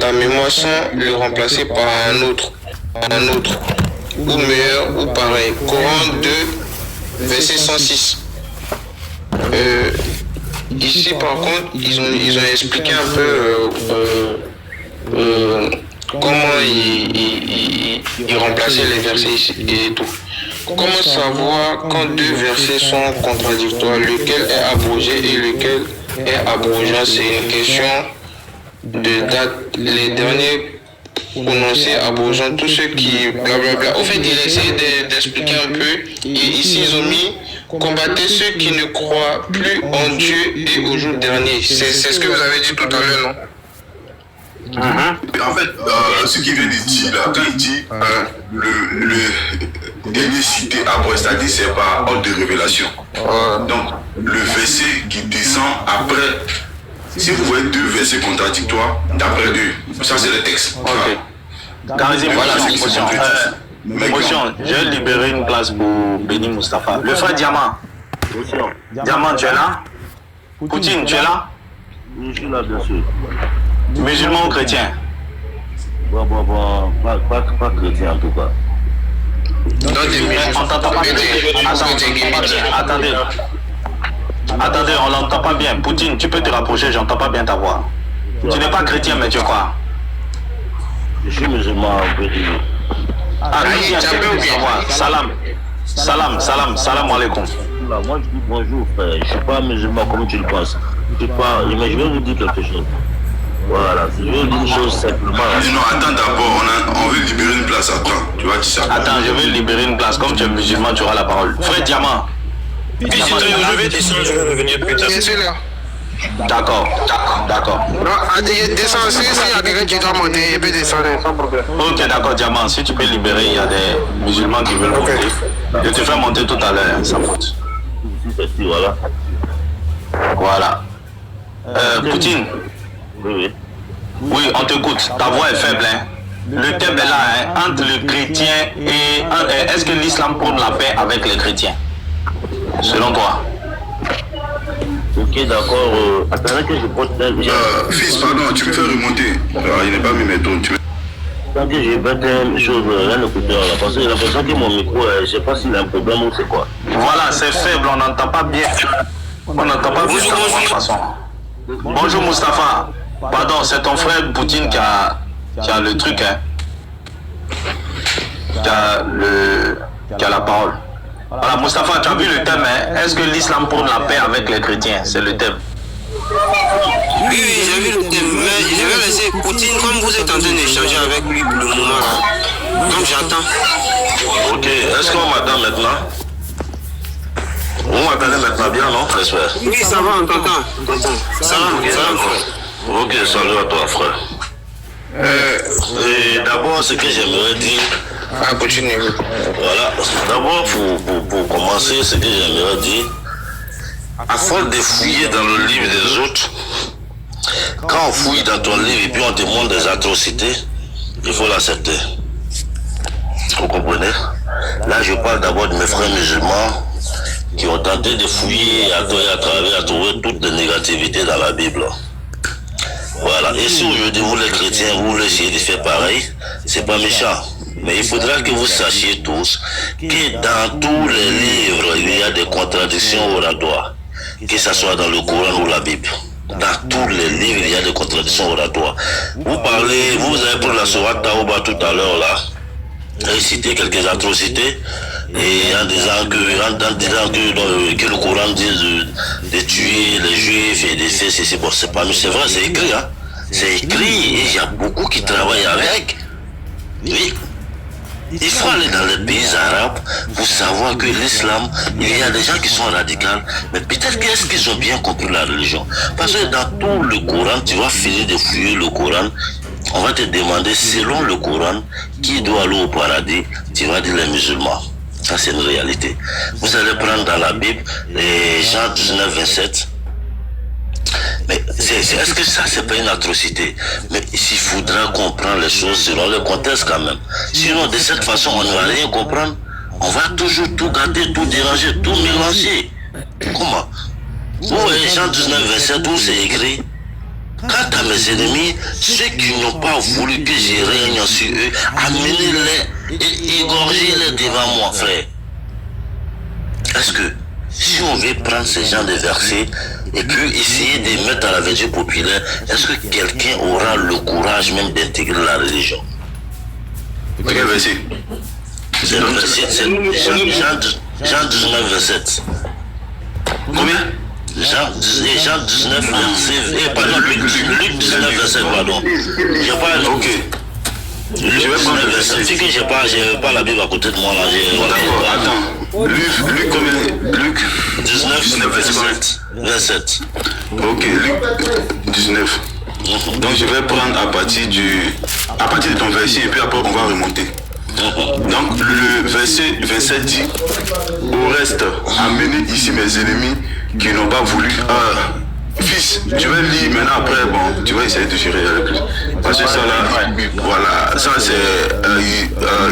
ta mémoire sans le remplacer par un autre, ou meilleur, ou pareil. Coran 2, verset 106. Ici, par contre, ils ont expliqué un peu comment ils remplaçaient les versets ici et tout. Comment savoir quand deux versets sont contradictoires, lequel est abrogé et lequel est abrogeant? C'est une question de date. Les derniers prononcés abrogeant tous ceux qui blablabla. Au fait, il a essayé d'expliquer un peu. Et ici, ils ont mis combattez ceux qui ne croient plus en Dieu et au jour dernier. C'est ce que vous avez dit tout à l'heure, non? En fait, ce qu'il vient de dire là, quand il dit le dernier cité après, c'est-à-dire c'est par ordre de révélation. Donc, le verset qui descend après, si vous voyez deux versets contradictoires, d'après eux, ça c'est le texte. Voilà, motion, je vais libérer une place pour Béni Mustapha. Le frère Diamant. Diamant, tu es là? Poutine, tu es là? Je suis là, bien sûr. Musulman ou chrétien? Pas chrétien en tout cas. On t'entend pas bien. Attendez, on l'entend pas bien. Poutine, tu peux te rapprocher, j'entends pas bien ta voix. Tu n'es pas chrétien, mais tu es quoi? Je suis musulman, on peut dire. Ah, chrétien, c'est bien savoir. Salam alaikum. Moi je dis bonjour frère, je suis pas musulman comme tu le penses. Mais je vais vous dire quelque chose. Voilà, je vais vous dire une chose simplement. Non, attends d'abord, on veut libérer une place. Attends, tu vas dire ça. Attends, je vais libérer une place. Comme tu es musulman, tu auras la parole. Frère Diamant. Je vais descendre, je vais revenir plus tard. Je suis là. D'accord. Non, descends aussi, s'il y a quelqu'un qui doit monter, il peut descendre, sans problème. Ok, d'accord, Diamant. Si tu peux libérer, il y a des musulmans qui veulent monter. Je te fais monter tout à l'heure, sans faute. Voilà. Poutine. Oui, on t'écoute. Ta voix est faible, hein. Le thème est là, hein, entre le chrétien et... Est-ce que l'islam prône la paix avec les chrétiens? Selon toi? Ok, d'accord. Attendez que je porte... Fils, pardon, tu me fais remonter. Il n'est pas mis mes tours. Tant que j'ai pas une chose, un écouteur là, parce que j'ai l'impression que mon micro, je sais pas s'il a un problème ou c'est quoi. Voilà, c'est faible, on n'entend pas bien. On n'entend pas bien de toute façon. Bonjour Mustapha. Pardon, c'est ton frère Poutine qui a le truc, hein. Qui a la parole. Voilà, Mustapha, tu as vu le thème, hein? Est-ce que l'islam prône la paix avec les chrétiens? C'est le thème. Oui, j'ai vu le thème, mais je vais laisser Poutine, comme vous êtes en train d'échanger avec lui pour le moment là. Donc j'attends. Ok, est-ce qu'on m'attend maintenant? Vous m'entendez maintenant bien, non, j'espère? Oui, ça va, on t'entend. Salam, frère. Ok, salut à toi, frère. Et d'abord, ce que j'aimerais dire... Continue. Voilà, d'abord, pour commencer, ce que j'aimerais dire, à force de fouiller dans le livre des autres, quand on fouille dans ton livre et puis on te montre des atrocités, il faut l'accepter. Vous comprenez? Là, je parle d'abord de mes frères musulmans qui ont tenté de fouiller à travers, à trouver toutes les négativités dans la Bible. Voilà. Et si aujourd'hui vous les chrétiens, vous voulez essayer de faire pareil, c'est pas méchant. Mais il faudra que vous sachiez tous que dans tous les livres, il y a des contradictions oratoires, que ce soit dans le Coran ou la Bible. Dans tous les livres, il y a des contradictions oratoires. Vous avez pris la sourate Taouba tout à l'heure là, récité quelques atrocités, et en disant que le Coran dit de tuer les Juifs et de faire ceci. Bon, c'est pas, c'est vrai, c'est écrit, hein. C'est écrit, et il y a beaucoup qui travaillent avec. Oui. Il faut aller dans les pays arabes pour savoir que l'islam, il y a des gens qui sont radicaux, mais peut-être qu'est-ce qu'ils ont bien compris la religion. Parce que dans tout le Coran, tu vas finir de fouiller le Coran, on va te demander selon le Coran qui doit aller au paradis, tu vas dire les musulmans. Ça c'est une réalité. Vous allez prendre dans la Bible les Jean 19, 27. Mais est-ce que ça c'est pas une atrocité? Mais il faudra comprendre les choses selon le contexte quand même. Sinon de cette façon on ne va rien comprendre. On va toujours tout gâter, tout déranger, tout mélanger. Comment? Où est Jean 19, 27 où c'est écrit quant à mes ennemis, ceux qui n'ont pas voulu que je règne sur eux, amenez-les et égorgez-les devant moi, frère. Est-ce que, si on veut prendre ce genre de versets et puis essayer de mettre dans la vertu populaire, est-ce que quelqu'un aura le courage même d'intégrer la religion? Quel verset? C'est le verset, c'est Jean 19, verset 7. Combien? Jean 19, verset... pardon, Luc 19, verset, pardon. J'ai pas... Ok. Je vais prendre le verset. C'est que j'ai pas la Bible à côté de moi là. D'accord, attends. Luc combien? Luc 19, verset 7. Ok, Luc 19. Donc je vais prendre à partir de ton verset et puis après on va remonter. Donc le verset 27 dit: au reste, amenez ici mes ennemis qui n'ont pas voulu. Fils, tu vas lire maintenant après, bon, tu vas essayer de gérer avec lui. Parce que ça là, voilà, ça c'est,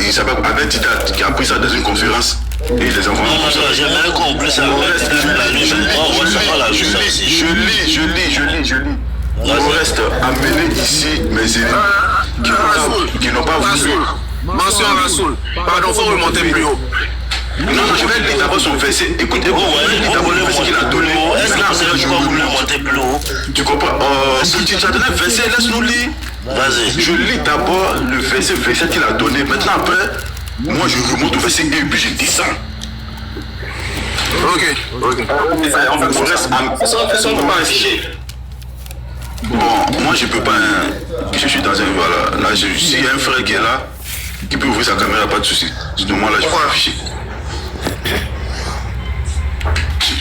il s'appelle Abel Didat qui a appris ça dans une conférence. Et les enfants. Non, j'ai même compris ça. Je lis. Au reste, amenez ici mes ennemis qui n'ont pas voulu. Mention Rasoul. Pardon, faut remonter plus haut. Non, je vais lire d'abord son verset. Écoutez, vous lire d'abord le verset qu'il a donné. Est-ce que je vais vous monter plus haut? Tu comprends? Si tu as donné un verset, laisse-nous lire. Vas-y. Je lis d'abord le verset qu'il a donné. Maintenant, après, moi je remonte au verset 1 et puis je dis ça. Ok. On reste bon, moi je peux pas. Je suis dans un. Voilà. Là, s'il y a un frère qui est là, qui peut ouvrir sa caméra, pas de souci. Sinon, moi là, je vais afficher.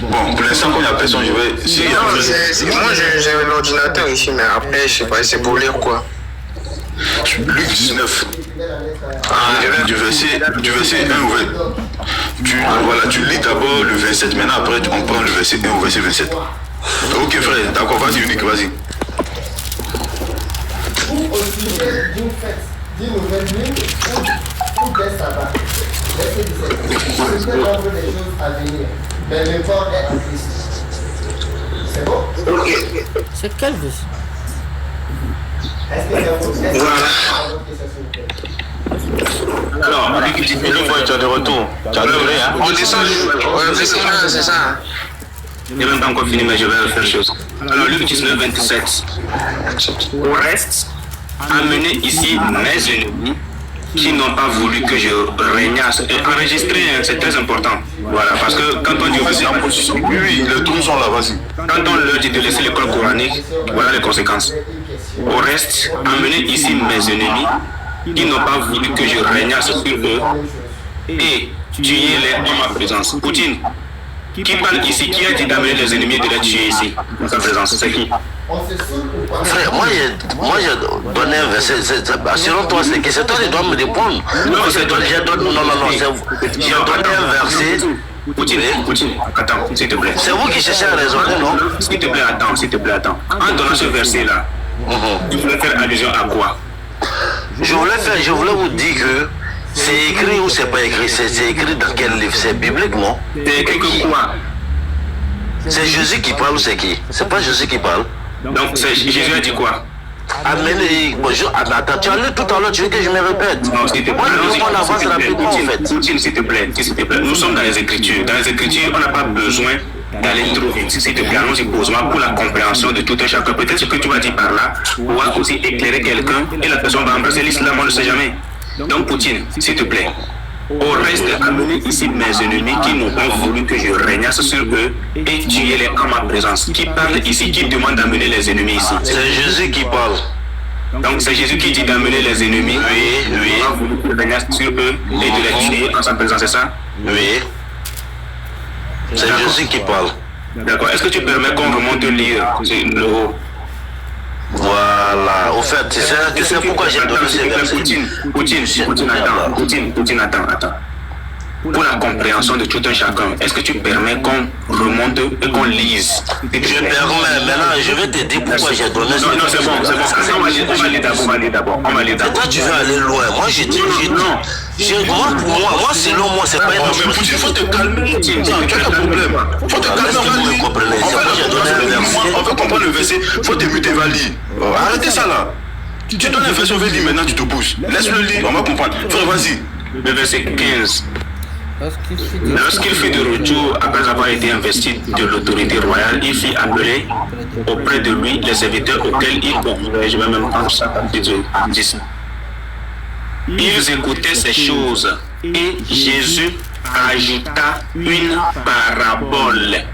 Bon, pour l'instant, quand il n'y a personne, je vais. Moi, j'ai l'ordinateur ici, mais après, je sais pas, c'est pour lire quoi. Luc 19. Du verset 1 au 20. Tu lis d'abord le 27, maintenant après on prend le verset 1 au verset 27. Ok frère, d'accord, vas-y Unique, vas-y. Ou au sujet d'une fête, d'une nouvelle lune ou des sabbats. Verset 17. C'était l'ordre des choses à venir, mais le corps est en Christ. C'est bon? C'est quel verset? Est-ce que c'est vous? Alors, une fois tu es de retour, tu as levé, hein? On descend, c'est ça. Je n'ai même pas encore fini, mais je vais faire chose. Alors, Luc 19, 27. Au reste, amenez ici mes ennemis qui n'ont pas voulu que je régnasse. Et enregistrer, c'est très important. Voilà, parce que quand on dit oui, les trous sont là, vas-y. Quand on leur dit de laisser l'école coranique, voilà les conséquences. Au reste, amenez ici mes ennemis qui n'ont pas voulu que je régnasse sur eux et tuez-les en ma présence. Poutine, qui parle ici, qui a dit d'amener les ennemis et de les tuer ici, en sa présence? C'est qui? Frère, moi j'ai donné un verset. Selon toi, c'est que c'est toi qui dois me répondre. Non, j'ai donné un verset. Poutine, attends, s'il te plaît. C'est vous qui cherchez à raisonner, non? S'il te plaît, attends. En donnant ce verset-là, tu voulais faire allusion à quoi? Je voulais vous dire que c'est écrit ou c'est pas écrit. C'est écrit dans quel livre? C'est biblique, non? C'est écrit que quoi? C'est Jésus qui parle ou c'est qui? C'est pas Jésus qui parle. Donc Jésus a dit quoi? Amenez. Bonjour. Attends, tu as lu tout à l'heure, tu veux que je me répète? Non, s'il te plaît. Moi, je veux qu'on avance rapidement, en fait. Poutine, s'il te plaît. Nous sommes dans les Écritures. Dans les Écritures, on n'a pas besoin d'aller trop vite. S'il te plaît, allons-y posément pour la compréhension de tout un chacun. Peut-être ce que tu vas dire par là pourra aussi éclairer quelqu'un et la personne va embrasser l'islam, on ne sait jamais. Donc, Poutine, s'il te plaît. Au reste, amenez ici mes ennemis qui n'ont pas voulu que je régnasse sur eux et tuez-les en ma présence. Qui parle ici? Qui demande d'amener les ennemis ici? C'est Jésus qui parle. Donc c'est Jésus qui dit d'amener les ennemis. Oui. Il a voulu que je régnasse sur eux et de les tuer en sa présence, c'est ça? Oui. C'est Jésus qui parle. D'accord. Est-ce que tu permets qu'on remonte lire le haut? Voilà. Au fait, c'est pourquoi j'ai donné ce verset. Poutine, attends. pour la compréhension de tout un chacun, est-ce que tu permets qu'on remonte et qu'on lise? Je permets, maintenant je vais te dire pourquoi j'ai donné ce... Non, c'est bon. On va lire d'abord. Toi tu veux aller loin. Moi j'ai dit... Moi selon moi c'est pas une... Mais Poutine, il faut te calmer. Tu as un problème. Il faut te calmer. On veut comprendre le verset. Il faut te muter, va lire. Arrêtez ça là. Tu donnes un verset, on veut lire maintenant, tu te pousses. Laisse-le lire, on va comprendre. Frère, vas-y. Le verset 15. Lorsqu'il fut de retour, après avoir été investi de l'autorité royale, il fit appeler auprès de lui les serviteurs auxquels il convenait. Je vais même prendre ça comme 10. Ils écoutaient ces choses et Jésus ajouta une parabole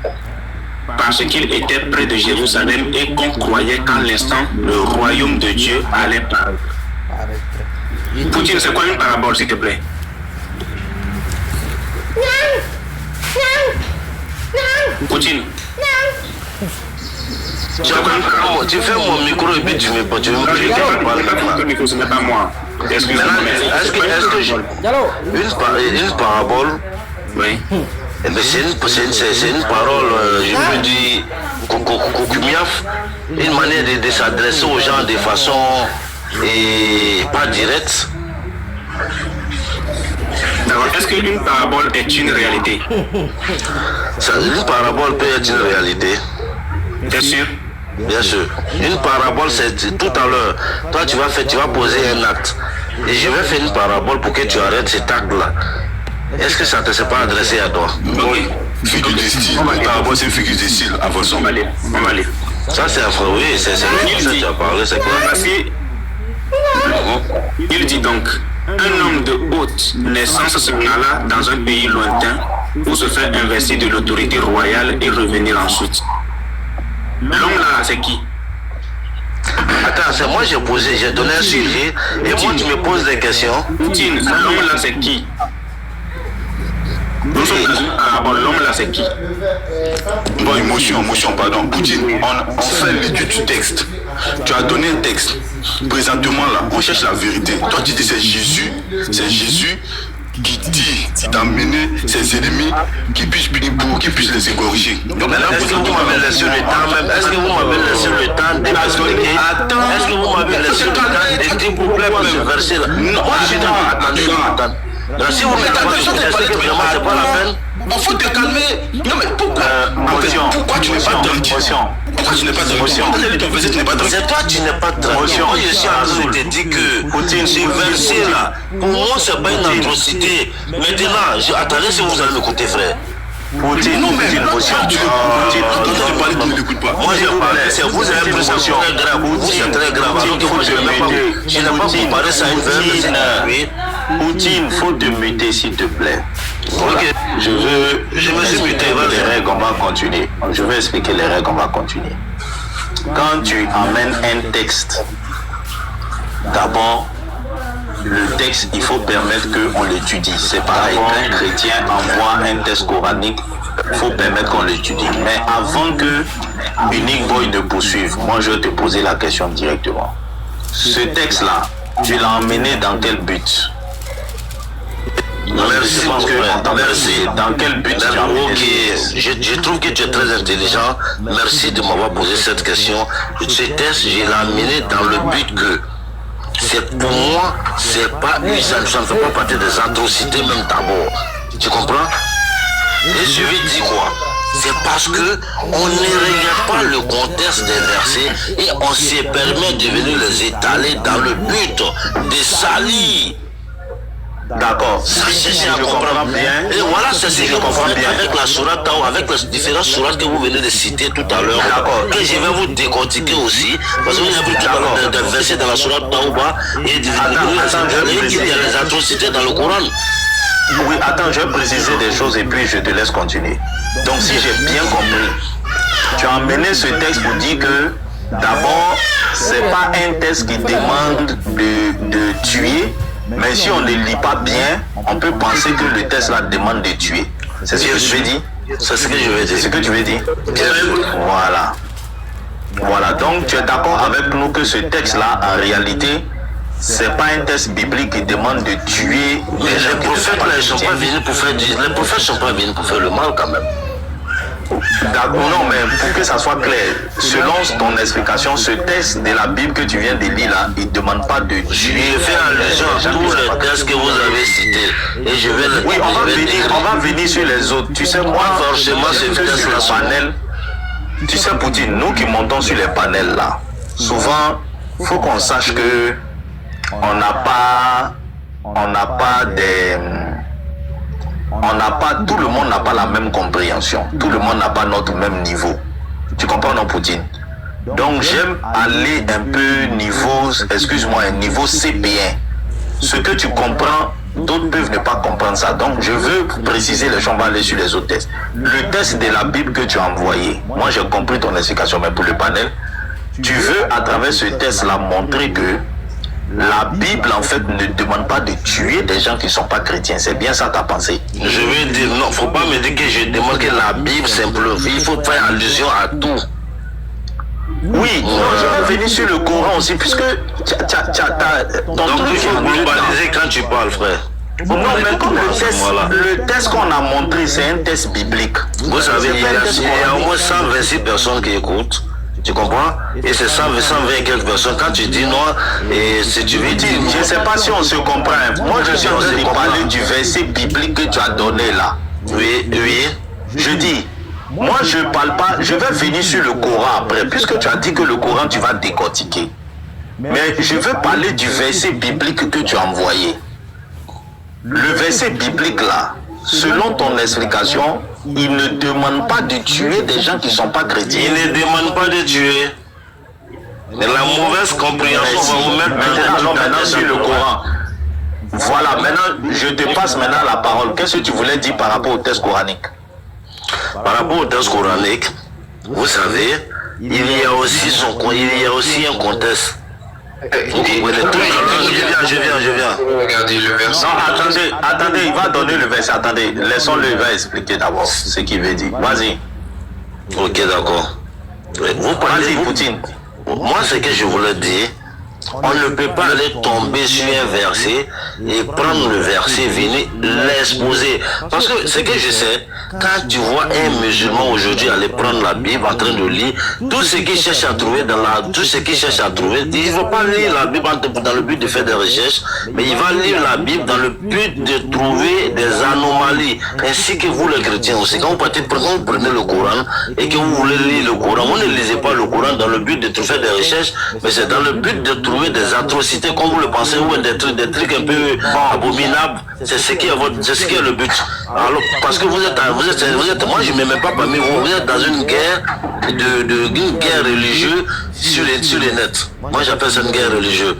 parce qu'il était près de Jérusalem et qu'on croyait qu'à l'instant le royaume de Dieu allait paraître. Poutine, c'est quoi une parabole, s'il te plaît? Poutine. Tu fais mon micro et puis tu me parles. Ce n'est pas moi. Excuse-moi. Est-ce que une parabole, oui. Mais c'est une parole, je peux dire, coucoumiaf, une manière de s'adresser aux gens de façon pas directe. Alors, est-ce qu'une parabole est une réalité? Une parabole peut être une réalité. Bien sûr. Bien sûr. Une parabole, c'est tout à l'heure. Toi, tu vas poser un acte. Et je vais faire une parabole pour que tu arrêtes cet acte-là. Est-ce que ça ne s'est pas adressé à toi? Oui. Figure de style. Une parabole, c'est une figure de style. Avançons. On va lire. Ça, c'est affreux. Oui, c'est le ça que tu as parlé. C'est quoi? Il dit donc, un homme de haute naissance se alla dans un pays lointain pour se faire investir de l'autorité royale et revenir ensuite. L'homme là, c'est qui? Attends, c'est moi j'ai donné un sujet et moi tu me poses des questions. Poutine, l'homme là c'est qui? L'homme là c'est qui? Bon, émotion, pardon. Poutine, on fait l'étude du texte. Tu as donné un texte. Présentement là, on cherche la vérité. Toi tu dis c'est Jésus qui dit, qui t'a amené ses ennemis, qui puissent les égorger. Donc là, est-ce que vous m'avez laissé le temps même? Est-ce que vous m'avez laissé le temps d'expliquer? Est-ce que vous m'avez laissé le temps d'expliquer pour plaît ce verset là? Non, moi je dis attends. Si vous mettez attention, c'est pas la peine. Il faut te calmer. Non mais pourquoi tu n'es pas tranquille? Pourquoi tu n'es pas tranquille? C'est toi qui n'es pas tranquille. Moi je suis en train de te dire que ce verset là, pour moi c'est pas une atrocité. Maintenant, attendez si vous allez m'écouter frère. Poutine, non mais Poutine, tu parles, tu ne l'écoutes pas. Moi j'ai parlé, c'est vous avez pris ça très grave. Vous c'est très grave. Alors que moi je n'ai pas comparé ça à une verset. Poutine, faut te muter s'il te plaît. Ok, je me suis muté. Les règles, on va continuer. Je vais expliquer les règles, on va continuer. Quand tu amènes un texte, d'abord, le texte, il faut permettre qu'on l'étudie. C'est pareil, qu'un chrétien envoie un texte coranique, il faut permettre qu'on l'étudie. Mais avant que Unique Boy ne poursuive, moi je vais te poser la question directement. Ce texte-là, tu l'as emmené dans quel but? Merci, merci. Dans quel but tu as emmené? Ok, je trouve que tu es très intelligent. Merci de m'avoir posé cette question. Ce texte, je l'ai amené dans le but que c'est pour moi, c'est pas ça ne fait pas partie des atrocités même d'abord. Tu comprends? Et je vais dire quoi? C'est parce que on ne regarde pas le contexte des versets et on se permet de venir les étaler dans le but de salir. D'accord. Ça, c'est à comprendre bien. Et voilà, c'est ce que je comprends bien avec la sourate Tao, avec les différentes sourates que vous venez de citer tout à l'heure. D'accord. Que je vais vous décortiquer aussi. Parce que vous avez pris des versets dans la sourate Tao et il y a les atrocités dans le Coran. Oui, attends, je vais préciser des choses et puis je te laisse continuer. Donc, si j'ai bien compris, tu as emmené ce texte pour dire que d'abord, c'est pas un texte qui demande de tuer. Mais si on ne lit pas bien, on peut penser que le texte là demande de tuer. C'est ce que je veux dire? C'est ce que je veux dire. C'est ce que tu veux dire? Voilà. Voilà. Donc tu es d'accord avec nous que ce texte là, en réalité, c'est pas un test biblique qui demande de tuer Mais les prophètes, là, ils sont pas venus pour faire du... Les prophètes sont pas venus pour faire le mal, quand même. D'accord, non, mais pour que ça soit clair, selon ton explication, ce test de la Bible que tu viens de lire là, il ne demande pas de Je tuer. fais allusion à tous les tests que vous avez cités. Et je vais Oui, on va venir sur les autres. Tu sais, moi, forcément, c'est que sur le panel. Tu sais, Poutine, nous qui montons sur les panels là, souvent, il faut qu'on sache que on n'a pas tout le monde n'a pas la même compréhension. Tout le monde n'a pas notre même niveau. Tu comprends, non, Poutine? Donc, j'aime aller un peu niveau, excuse-moi, niveau CP1. Ce que tu comprends, d'autres peuvent ne pas comprendre ça. Donc, je veux préciser les choses, on va aller sur les autres tests. Le test de la Bible que tu as envoyé, moi j'ai compris ton explication, mais pour le panel, tu veux à travers ce test-là montrer que la Bible en fait ne demande pas de tuer des gens qui ne sont pas chrétiens. C'est bien ça ta pensée? Je veux dire, non, faut pas me dire que je demande que la Bible simplifie. Il faut faire allusion à tout. Oui, non, je vais venir sur le Coran aussi, puisque ton Donc truc il faut globaliser quand tu parles, frère. non, mais comme Voilà. le test qu'on a montré, c'est un test biblique. Vous savez, il y C'est pas un test a au coranique. moins 126 personnes qui écoutent. Tu comprends? Et c'est 120 quelques personnes. Quand tu dis non, et si tu veux dire... Je ne sais pas si on se comprend. Moi, je suis en train de parler du verset biblique que tu as donné là. Oui, oui. Je dis, moi, je ne parle pas, je vais venir sur le Coran après, puisque tu as dit que le Coran, tu vas décortiquer. Mais je veux parler du verset biblique que tu as envoyé. Le verset biblique là, selon ton explication, il ne demande pas de tuer des gens qui ne sont pas chrétiens. Il ne demande pas de tuer. Mais la mauvaise compréhension va vous mettre Maintenant sur le Coran. Voilà, maintenant je te passe maintenant la parole. Qu'est-ce que tu voulais dire par rapport au test coranique? Par rapport au test coranique, vous savez, il y a aussi un contexte. Je viens. Regardez le verset. Non, attendez, il va donner le verset. Attendez, laissons-le, il va expliquer d'abord ce qu'il veut dire. Vas-y. Ok, d'accord. Vous parlez, Vas-y, Poutine. moi, ce que je voulais dire, on ne peut pas aller tomber sur un verset et prendre le verset, venir l'exposer. Parce que ce que je sais, quand tu vois un musulman aujourd'hui aller prendre la Bible en train de lire, tout ce qu'il cherche à trouver il ne va pas lire la Bible dans le but de faire des recherches, mais il va lire la Bible dans le but de trouver des anomalies, ainsi que vous les chrétiens aussi. Quand vous prenez le Coran et que vous voulez lire le Coran, vous ne lisez pas le Coran dans le but de faire des recherches, mais c'est dans le but de trouver des atrocités comme vous le pensez, ou des trucs un peu abominables. C'est ce qui est le but. Alors, parce que vous êtes moi je ne me mets pas parmi vous, vous êtes dans une guerre une guerre religieuse sur les nets. Moi j'appelle ça une guerre religieuse.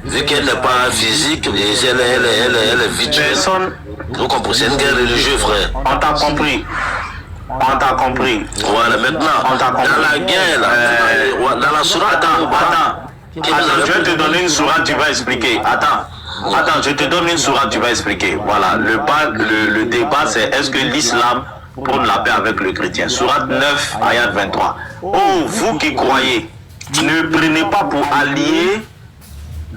Vu qu'elle n'est pas physique, elle est virtuelle. Vous comprenez, c'est une guerre religieuse, frère. On t'a compris. Voilà, maintenant, dans la guerre, dans la sourate, Attends, je vais te donner une sourate, tu vas expliquer. Attends, je te donne une sourate, tu vas expliquer. Voilà, le débat c'est est-ce que l'islam prône la paix avec le chrétien? Sourate 9, ayat 23. Oh, vous qui croyez, ne prenez pas pour alliés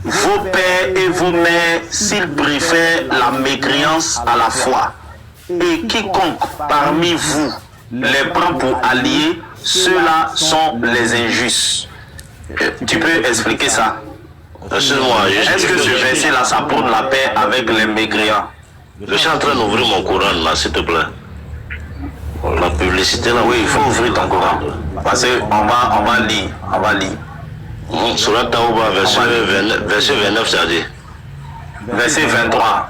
vos pères et vos mères s'ils préfèrent la mécréance à la foi. Et quiconque parmi vous les prend pour alliés, ceux-là sont les injustes. Tu peux expliquer ça? Est-ce que ce verset-là, ça prône la paix avec les mécréants? Je suis en train d'ouvrir mon Coran là, s'il te plaît. La publicité là, Oui, il faut ouvrir ton Coran. Parce qu'on va lire. Surat Tawba, verset 29, ça dit. Verset 23.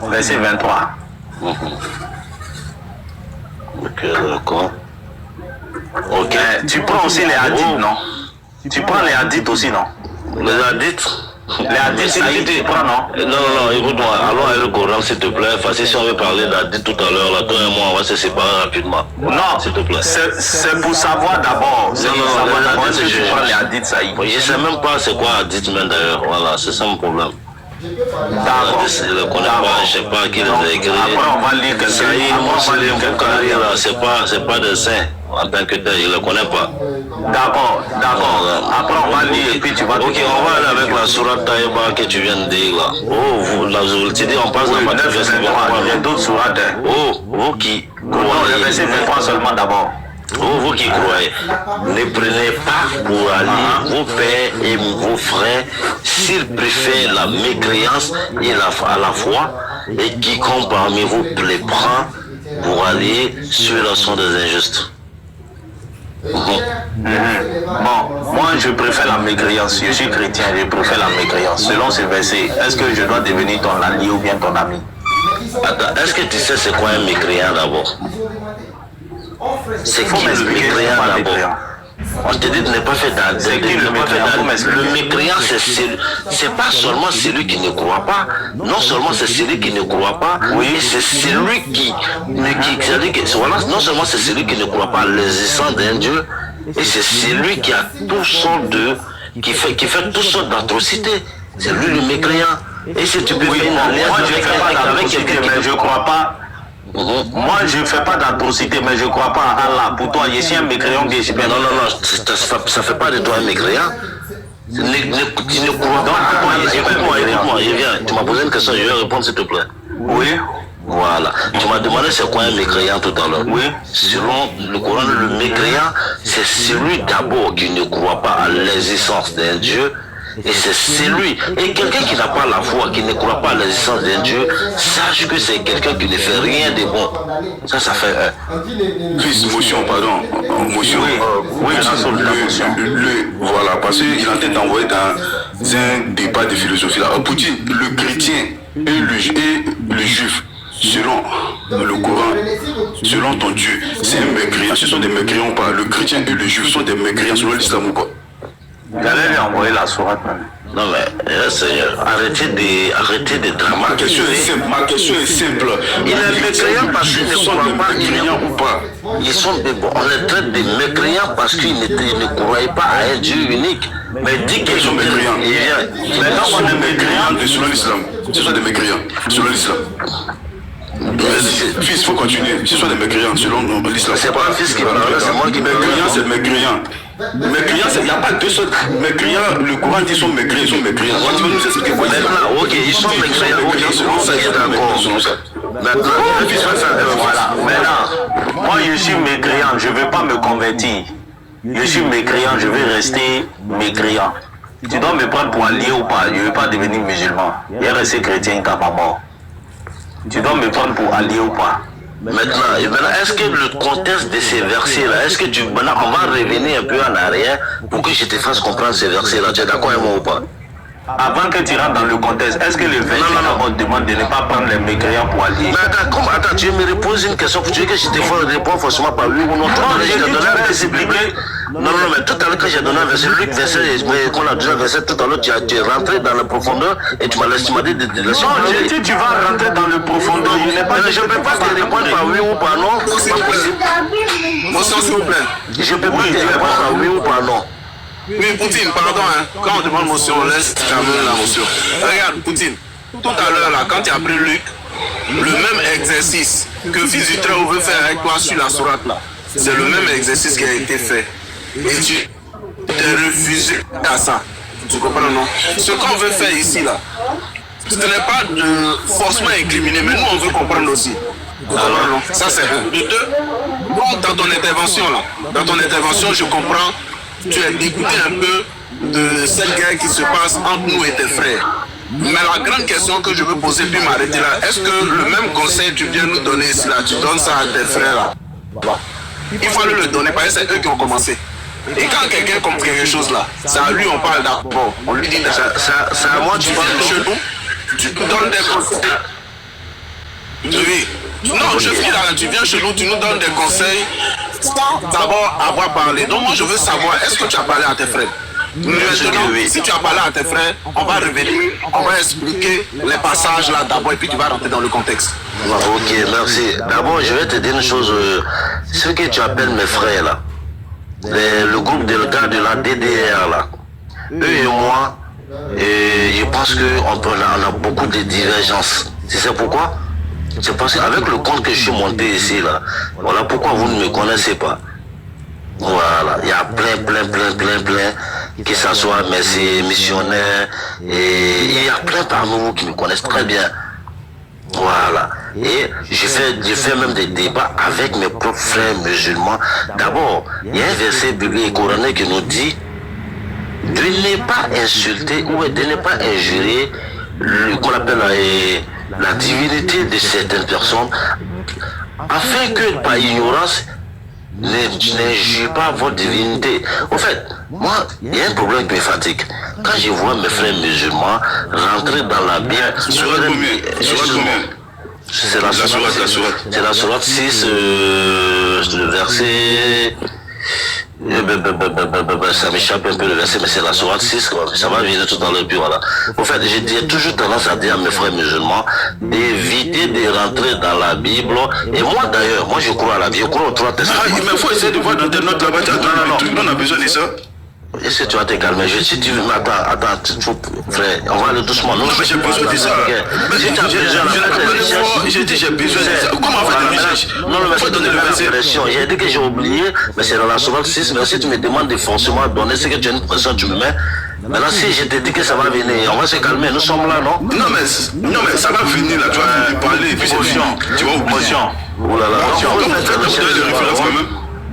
Ok, d'accord. Ok. Tu prends aussi les hadiths, non? Tu prends les hadiths aussi, non? Les hadiths? Les hadiths, ça y est, tu prends, non? Non, écoute-moi, allons avec le Coran, s'il te plaît. Parce que si on veut parler d'hadith tout à l'heure, là, toi et moi, on va se séparer rapidement. Non, s'il te plaît. C'est pour savoir d'abord. C'est pour savoir d'abord est-ce que tu prends les hadiths, ça y est. Je ne sais même pas c'est quoi hadith, même d'ailleurs. Voilà, c'est ça mon problème. D'accord. Je ne le connais pas, je ne sais pas qui les a écrits. Après, on va lire Ça y est, Mousseline Boukari, là, c'est pas des saints en tant que tel, je ne le connais pas. D'accord. Après, on va lire et puis tu vas... Ok, on va aller avec la sourate Taïba que tu viens de dire là. Oh, tu dis on passe dans la verset 23. Il y a d'autres sourates. Oh, vous qui Non, le verset 23 seulement d'abord. Oh, vous qui croyez, ne prenez pas pour aller vos pères et vos frères s'ils préfèrent la mécréance et à la foi, et quiconque parmi vous les prend pour aller sur la son des injustes. Bon, moi je préfère la mécréance. Je suis chrétien, je préfère la mécréance. Selon ce verset, est-ce que je dois devenir ton allié ou bien ton ami? Attends, est-ce que tu sais c'est quoi un mécréant d'abord? C'est qui le mécréant d'abord? On te dit de ne pas faire le mécréant, c'est pas seulement celui qui ne croit pas, non seulement c'est celui qui ne croit pas, oui, c'est celui non seulement c'est celui qui ne croit pas à l'existence d'un Dieu, et c'est celui qui a toutes sortes qui fait toutes sortes d'atrocités. C'est lui le mécréant. Et si tu peux faire une alliance avec quelqu'un qui je crois pas. Moi, je ne fais pas d'atrocité, mais je ne crois pas à Allah. Pour toi, je suis un mécréant que je peux. Non, ça ne fait pas de toi un mécréant. Tu ne crois pas. Écoute-moi, je viens. Tu m'as posé une question, je vais répondre s'il te plaît. Oui. Voilà. Tu m'as demandé c'est quoi un mécréant tout à l'heure. Oui. Selon le Coran, le mécréant, c'est celui d'abord qui ne croit pas à l'existence d'un Dieu. Et c'est celui, et quelqu'un qui n'a pas la foi, qui ne croit pas à l'existence d'un Dieu, sache que c'est quelqu'un qui ne fait rien de bon. Ça fait Fils, motion, pardon. Motion. Oui, voilà, parce qu'il est en train d'envoyer dans un débat de philosophie là. Poutine, le chrétien et le juif, selon le Coran, selon ton Dieu, c'est un mécréant. Ce sont des mécréants ou pas? Le chrétien et le juif sont des mécréants selon l'islam ou quoi? J'allais lui envoyer la sourate. Non mais, Seigneur, arrêtez de drama. Ma question est simple. Il est mécréant parce qu'ils ne sont pas mécréants ou pas. On les traite de mécréants parce qu'ils ne croyaient pas à un Dieu unique. Mais dis qu'ils sont mécréants. Maintenant, on est mécréants selon l'islam. Ce sont des mécréants selon l'islam. Fils, il faut continuer. Ce sont des mécréants selon l'islam. C'est pas un fils qui parle, c'est moi qui mécréant, c'est mécréant. Mécréants, il n'y a pas deux sortes. Mécréants, le Coran dit qu'ils sont mécréants, ils sont mécréants. Tu veux nous expliquer quoi? Maintenant, ok, ils sont mécréants, ok, selon ça, il est d'accord. Maintenant, voilà. Maintenant, moi je suis mécréant, je ne veux pas me convertir. Je suis mécréant, je vais rester mécréant. Tu dois me prendre pour allié ou pas, je ne veux pas devenir musulman. Je vais rester chrétien qu'à ma mort. Tu dois me prendre pour allié ou pas. Maintenant, est-ce que le contexte de ces versets-là, est-ce que maintenant, on va revenir un peu en arrière pour que je te fasse comprendre ces versets-là, tu es d'accord avec moi ou pas? Avant que tu rentres dans le contexte, est-ce que le verset on demande de ne pas prendre les mécréants pour allier? Mais attends, tu me reposes une question, tu veux que je te réponds forcément par oui ou non? Non, mais tout à l'heure quand j'ai donné un verset, qu'on a donné un verset tout à l'heure, tu es rentré dans la profondeur et tu m'as dit de laisser. Non, j'ai dit tu vas rentrer dans la profondeur, je ne peux pas te répondre par oui ou par non, c'est pas possible. Motion, s'il vous plaît. Je peux pas te répondre par oui ou par non. Oui, Poutine, pardon, hein. Quand on demande motion, on laisse jamais la motion. Regarde, Poutine, tout à l'heure, là, quand tu as pris Luc, le même exercice que Fils du Très-Haut veut faire avec toi sur la sourate, là, c'est le même exercice qui a été fait. Et tu t'es refusé à ça. Tu comprends, non? Ce qu'on veut faire ici, là, ce n'est pas de forcément incriminer, mais nous, on veut comprendre aussi. Alors, non, ça c'est un. De deux, donc, dans ton intervention, je comprends. Tu es dégoûté un peu de cette guerre qui se passe entre nous et tes frères. Mais la grande question que je veux poser puis m'arrêter là, est-ce que le même conseil que tu viens nous donner ici là, tu donnes ça à tes frères là? Il faut le donner parce que c'est eux qui ont commencé. Et quand quelqu'un comprend quelque chose là, c'est à lui on parle d'abord. On lui dit c'est à moi tu viens chez nous, tu nous donnes des conseils. Oui. Non, je finis là, tu viens chez nous, tu nous donnes des conseils sans d'abord avoir parlé. Donc moi je veux savoir, est-ce que tu as parlé à tes frères? Maintenant, si tu as parlé à tes frères, on va revenir, on va expliquer les passages là d'abord et puis tu vas rentrer dans le contexte. Ok, merci. D'abord, je vais te dire une chose. Ce que tu appelles mes frères là, le groupe de gars de la DDR là, eux et moi, je pense qu'on a beaucoup de divergences. Tu sais pourquoi? C'est parce qu'avec le compte que je suis monté ici là, voilà pourquoi vous ne me connaissez pas. Voilà, il y a plein qui s'assoient, mais c'est missionnaires, et il y a plein parmi vous qui me connaissent très bien. Voilà. Et je fais même des débats avec mes propres frères musulmans. D'abord, il y a un verset biblique coranique qui nous dit de ne pas insulter ou de ne pas injurer qu'on appelle la divinité de certaines personnes, afin que par ignorance n'injure pas votre divinité. En fait, moi, il y a un problème qui me fatigue. Quand je vois mes frères musulmans rentrer dans la Bible, c'est la sourate 6, le verset. Ça m'échappe un peu le verset, mais c'est la sourate 6, ça va venir tout à l'heure, puis voilà. En fait, j'ai toujours tendance à dire à mes frères musulmans d'éviter de rentrer dans la Bible. Et moi d'ailleurs, moi je crois à la Bible, je crois aux 3 testaments. Ah, mais il faut essayer de voir dans tes notes là-bas, on a besoin de ça. Est-ce que tu vas te calmer? Si tu veux, attends, frère, on va aller doucement. Non, mais j'ai besoin de ça. Si tu as besoin j'ai dit j'ai besoin de ça. Comment on fait le message? Non, mais faut donner l'impression. J'ai dit que j'ai oublié, mais c'est dans la sourate 6. Mais si tu me demandes de forcément donner ce que tu as une pression, tu me mets. Maintenant, si je te dis que ça va venir, on va se calmer. Nous sommes là, non? Non, mais ça va venir là. Tu vas venir parler et puis c'est fini. Tu vas oublier. Oh là là.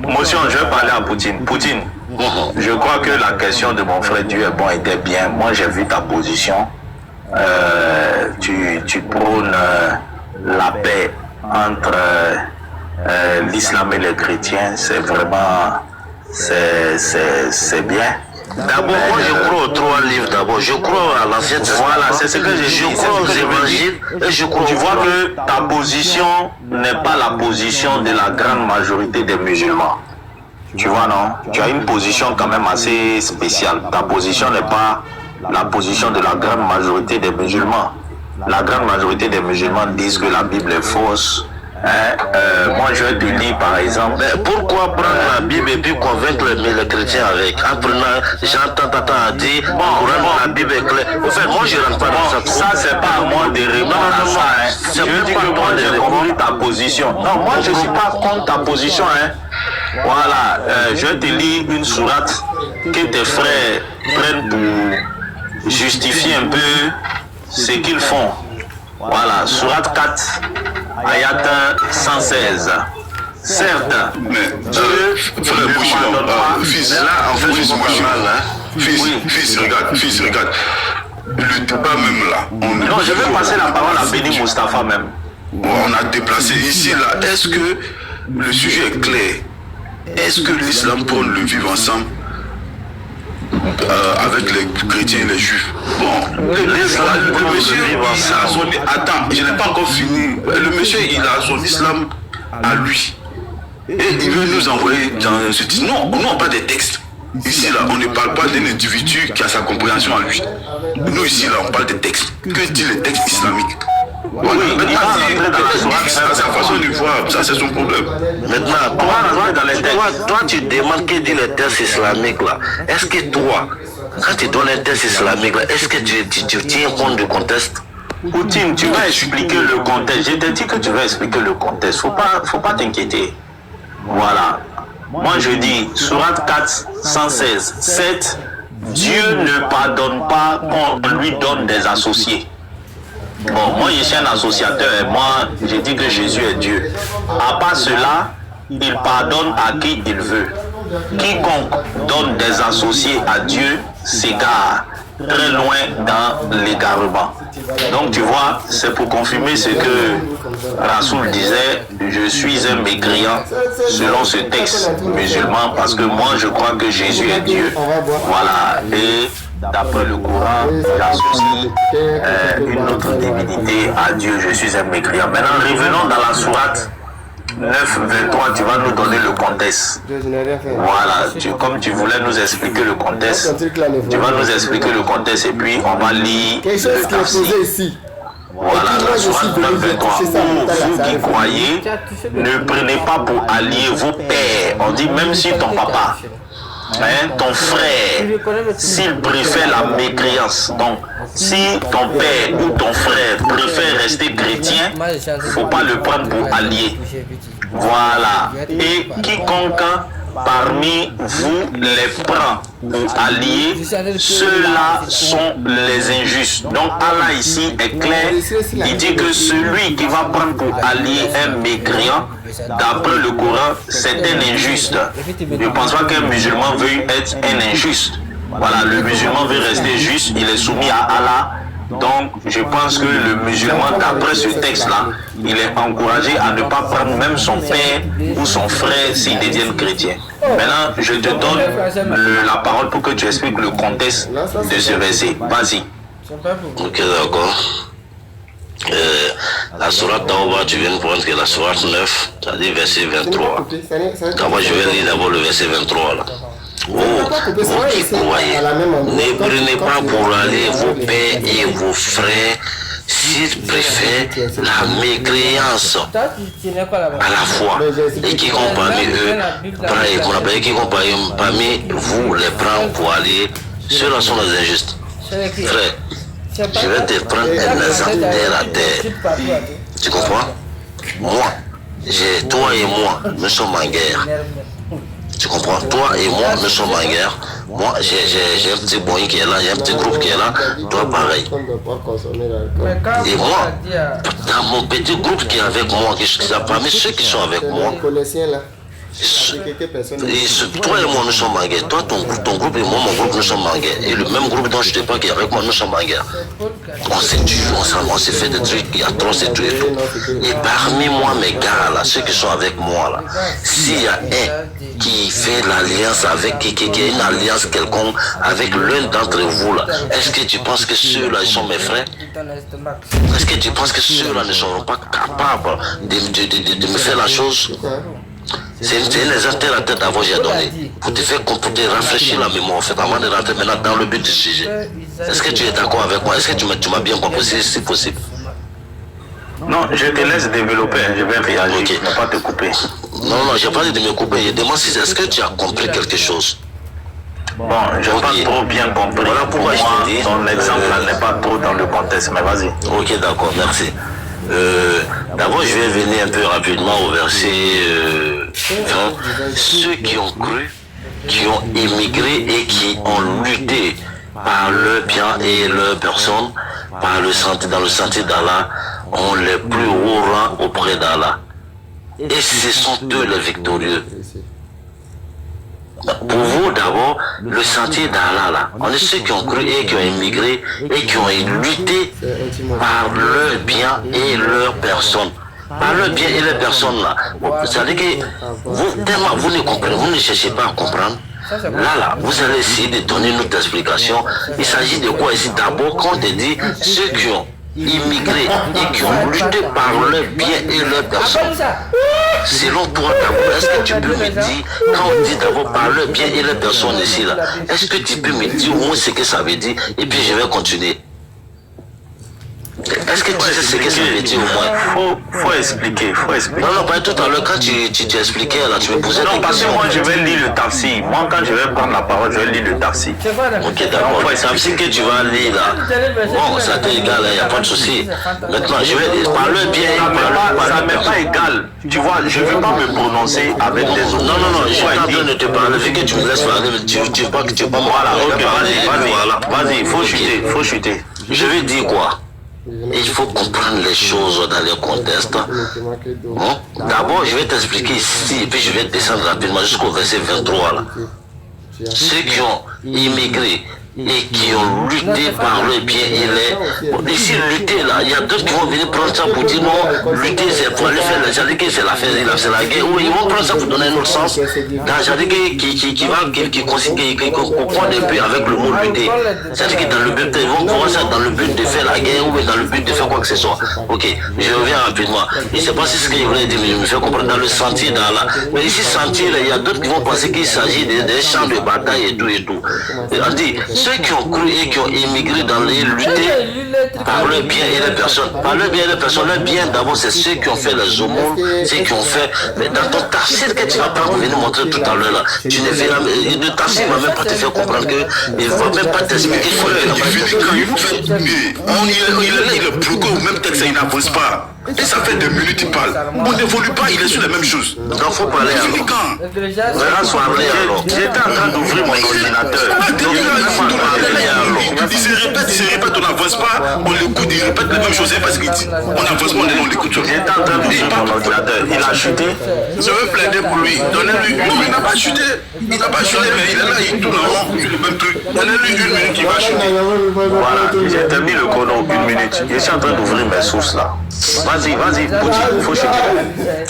Motion, je vais parler à Poutine. Poutine, je crois que la question de mon frère Dieu est bon était bien. Moi, j'ai vu ta position. Tu prônes la paix entre l'islam et les chrétiens. C'est vraiment, c'est bien. D'abord, moi je crois aux 3 livres d'abord. Je crois à l'Ancien Testament. Voilà, c'est ce que je crois aux évangiles et je crois. Tu vois que ta position n'est pas la position de la grande majorité des musulmans. Tu vois, non? Tu as une position quand même assez spéciale. Ta position n'est pas la position de la grande majorité des musulmans. La grande majorité des musulmans disent que la Bible est fausse. Moi je vais te dire par exemple, mais pourquoi prendre la Bible et puis convaincre les chrétiens avec? En prenant, j'entends à dire, la Bible est claire. En fait, moi je rentre pas dans ça. Ça c'est pas à moi de répondre à ça. Je dis que moi j'ai compris ta position. Non, moi je suis pas contre ta position. Voilà, je vais te lire une sourate que tes frères prennent pour justifier un peu ce qu'ils font. Voilà, sourate 4, ayat 116. Certes, Dieu frère Bouchon, fils, là en fait je suis Bouchon. Fils, regarde. Le débat même là. Non, je vais passer la parole à Béni Mustapha même. On a déplacé ici là. Est-ce que le sujet est clair? Est-ce que l'islam prône le vivre ensemble avec les chrétiens et les juifs? Bon, le monsieur, attends, je n'ai pas encore fini. Le monsieur, il a son islam à lui. Et il veut nous envoyer dans ce titre. Non, on n'a pas des textes. Ici, là, on ne parle pas d'un individu qui a sa compréhension à lui. Nous, ici, là, on parle des textes. Que dit les textes islamiques? Voilà. Oui, maintenant, c'est sa façon de voir, ça c'est son problème. Maintenant, toi, tu demandes que dit les textes islamiques là. Est-ce que toi, quand tu donnes un texte islamique là, est-ce que tu tiens compte du contexte? Poutine, tu vas expliquer le contexte. Je te dis que tu vas expliquer le contexte. Faut pas t'inquiéter. Voilà. Moi je dis, sourate 4, 116, 7, Dieu ne pardonne pas quand on lui donne des associés. Bon, moi je suis un associateur et moi je dis que Jésus est Dieu. À part cela, il pardonne à qui il veut. Quiconque donne des associés à Dieu s'égare très loin dans l'égarement. Donc tu vois, c'est pour confirmer ce que Rasoul disait, je suis un mécréant selon ce texte musulman parce que moi je crois que Jésus est Dieu. Voilà, et d'après le Coran, j'associe une autre divinité à Dieu, je suis un mécréant. Maintenant revenons dans la sourate 9, 23, tu vas nous donner le contexte. Voilà, comme tu voulais nous expliquer le contexte, tu vas nous expliquer le contexte et puis on va lire le tafsir. Voilà, la sourate 9, 23. Vous qui croyez, ne prenez pas pour allier vos pères. On dit même si ton papa, ton frère, s'il préfère la mécréance, donc si ton père ou ton frère préfère rester chrétien, faut pas le prendre pour allié. Voilà. Et quiconque parmi vous les prend pour alliés, ceux-là sont les injustes. Donc Allah ici est clair, il dit que celui qui va prendre pour allié un mécréant, d'après le Coran, c'est un injuste. Je ne pense pas qu'un musulman veuille être un injuste. Voilà, le musulman veut rester juste, il est soumis à Allah. Donc, je pense que le musulman, d'après ce texte-là, il est encouragé à ne pas prendre même son père ou son frère s'ils deviennent chrétiens. Maintenant, je te donne la parole pour que tu expliques le contexte de ce verset. Vas-y. Ok, d'accord. La sourate Tawbah, tu viens de prendre que la sourate 9, c'est-à-dire verset 23. D'abord, je vais lire d'abord le verset 23 là. Oh, vous qui croyez, ne prenez pas pour aller vos pères et vos frères s'ils préfèrent la mécréance à la foi et qui compte parmi eux, parmi vous les prend pour aller, ceux-là sont les injustes. Frère, je vais te prendre un exemple terre à terre. Tu comprends? Moi, toi et moi, nous sommes en guerre. Tu comprends? Toi et moi, nous sommes en guerre. Moi, j'ai un petit boy qui est là, j'ai un petit groupe qui est là. Toi, pareil. Et moi, dans mon petit groupe qui est avec moi, parmi ceux qui sont avec moi, toi et moi, nous sommes en guerre. Toi, ton groupe et moi, mon groupe, nous sommes en guerre. Et le même groupe dont je te parle qui est avec moi, nous sommes en guerre. On s'est tué ensemble, on s'est fait des trucs atroces et tout et tout. Et parmi moi, mes gars là, ceux qui sont avec moi là, s'il y a un qui fait l'alliance avec, qui a une alliance quelconque avec l'un d'entre vous là, est-ce que tu penses que ceux-là, ils sont mes frères? Est-ce que tu penses que ceux-là ne seront pas capables de me faire la chose? C'est un exemple terre à tête d'avant j'ai donné. Pour te faire comporter, rafraîchir la mémoire en fait, avant de rentrer maintenant dans le but du sujet. Est-ce que tu es d'accord avec moi? Est-ce que tu m'as bien compris si possible? Non, je te laisse développer, je vais réagir, okay. Je ne vais pas te couper. Non, j'ai pas dit de me couper, je demande si est-ce que tu as compris quelque chose? Bon, je n'ai pas trop bien compris. Voilà pourquoi je te dis. Ton exemple là n'est pas trop dans le contexte, mais vas-y. Ok, d'accord, merci. D'abord, je vais venir un peu rapidement au verset 20. Ceux qui ont cru, qui ont émigré et qui ont lutté par leur bien et leur personne, dans le sentier d'Allah, ont les plus hauts rangs auprès d'Allah. Et ce sont eux les victorieux. Pour vous d'abord, le sentier d'Allah là, on est ceux qui ont cru et qui ont émigré et qui ont lutté par leur bien et leur personne. Par leur bien et leur personne là. C'est-à-dire que vous, tellement vous ne comprenez, vous ne cherchez pas à comprendre. Là, vous allez essayer de donner notre explication. Il s'agit de quoi ici? D'abord, quand on te dit ceux qui ont immigré et qui ont lutté par leur bien et leur personne. Selon toi d'abord, est-ce que tu peux me dire, quand on dit d'abord par leur bien et leur personne ici là, est-ce que tu peux me dire au moins ce que ça veut dire et puis je vais continuer? Est-ce que tu sais ce que ça veut dire au moins? Faut expliquer. Non, pas tout à l'heure, quand tu expliquais là, tu me posais non, parce que moi je vais lire le tafsir. Moi quand je vais prendre la parole, je vais lire le tafsir. Ok, d'accord. Le tafsir que tu vas lire là, bon, ça t'est égal, il n'y a pas de souci. Maintenant, je vais parler bien. Ça m'est pas égal. Tu vois, je ne veux pas me prononcer avec des autres. Non, je suis en train de te parler. Vu que tu me laisses parler, tu veux pas que tu pas moi. Voilà, ok, vas-y, faut chuter. Je vais dire quoi? Il faut comprendre les choses dans les contextes. D'abord, je vais t'expliquer ici, et puis je vais descendre rapidement jusqu'au verset 23 là. Ceux qui ont immigré et qui ont lutté par le bien et les... Bon, ici, lutter là, il y a d'autres qui vont venir prendre ça pour dire non, lutter c'est pour aller faire la jardinier, c'est la guerre. Ou ils vont prendre ça pour donner un autre sens. Dans la jardinier qui comprend un peu avec le mot lutter. C'est-à-dire que dans le but, ils vont commencer dans le but de faire la guerre ou dans le but de faire quoi que ce soit. Ok, je reviens rapidement. Je ne sais pas si ce que je voulais dire, mais je me fais comprendre dans le sentier d'Allah. Mais ici, sentier, il y a d'autres qui vont penser qu'il s'agit des champs de bataille et tout et tout. On dit, ceux qui ont cru et qui ont immigré dans les lutter par le bien et les personnes. Par le bien et les personnes, le bien d'abord c'est ceux qui ont fait les aumônes, ceux qui ont fait. Mais dans ton tafsir que tu vas pas venir montrer tout à l'heure là, tu ne verras. Le tafsir ne va même pas te faire comprendre que il ne va même pas t'expliquer. Il est là, il est plus court, même texte il n'appose pas. Et ça fait des minutes qu'il parle. On n'évolue pas, il est sur les mêmes choses. Donc il faut parler alors. J'étais en train d'ouvrir mon ordinateur. Il se répète, on n'avance pas, on l'écoute, il répète les mêmes choses, parce qu'il dit. On n'avance pas, on l'écoute. J'étais en train d'ouvrir mon ordinateur. Il a chuté. Je veux plaider pour lui. Donnez-lui. Non, il n'a pas chuté. Il n'a pas chuté, mais il est là, il tourne en rond, il fait le même truc. Donnez-lui 1 minute, il va chuter. Voilà, j'ai terminé le chrono 1 minute. Je suis en train d'ouvrir mes sources là. Vas-y, Poutine, il faut chuter.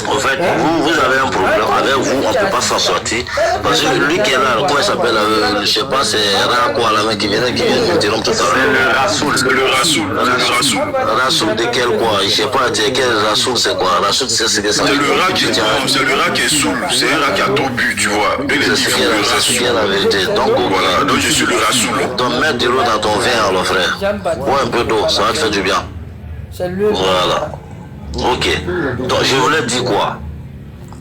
En fait, vous avez un problème. Avec vous, on ne peut pas s'en sortir. Parce que lui qui est là, comment il s'appelle, je ne sais pas, c'est Rakwa, la mec qui vient m'interrompre tout à l'heure. C'est le Rassoul. Rassoul de quel quoi? Je ne sais pas, quel Rassoul c'est quoi? Rassoul, c'est ce que ça veut C'est dire. le rat qui est bon, c'est le rat qui est saoul. C'est un rat qui a trop bu, tu vois. C'est bien la vérité. Donc, voilà, donc je suis le Rassoul. Donc, mets de l'eau dans ton verre, alors frère. Bois un peu d'eau, ça va te faire du bien. Voilà. Ok. Donc, je voulais dire quoi?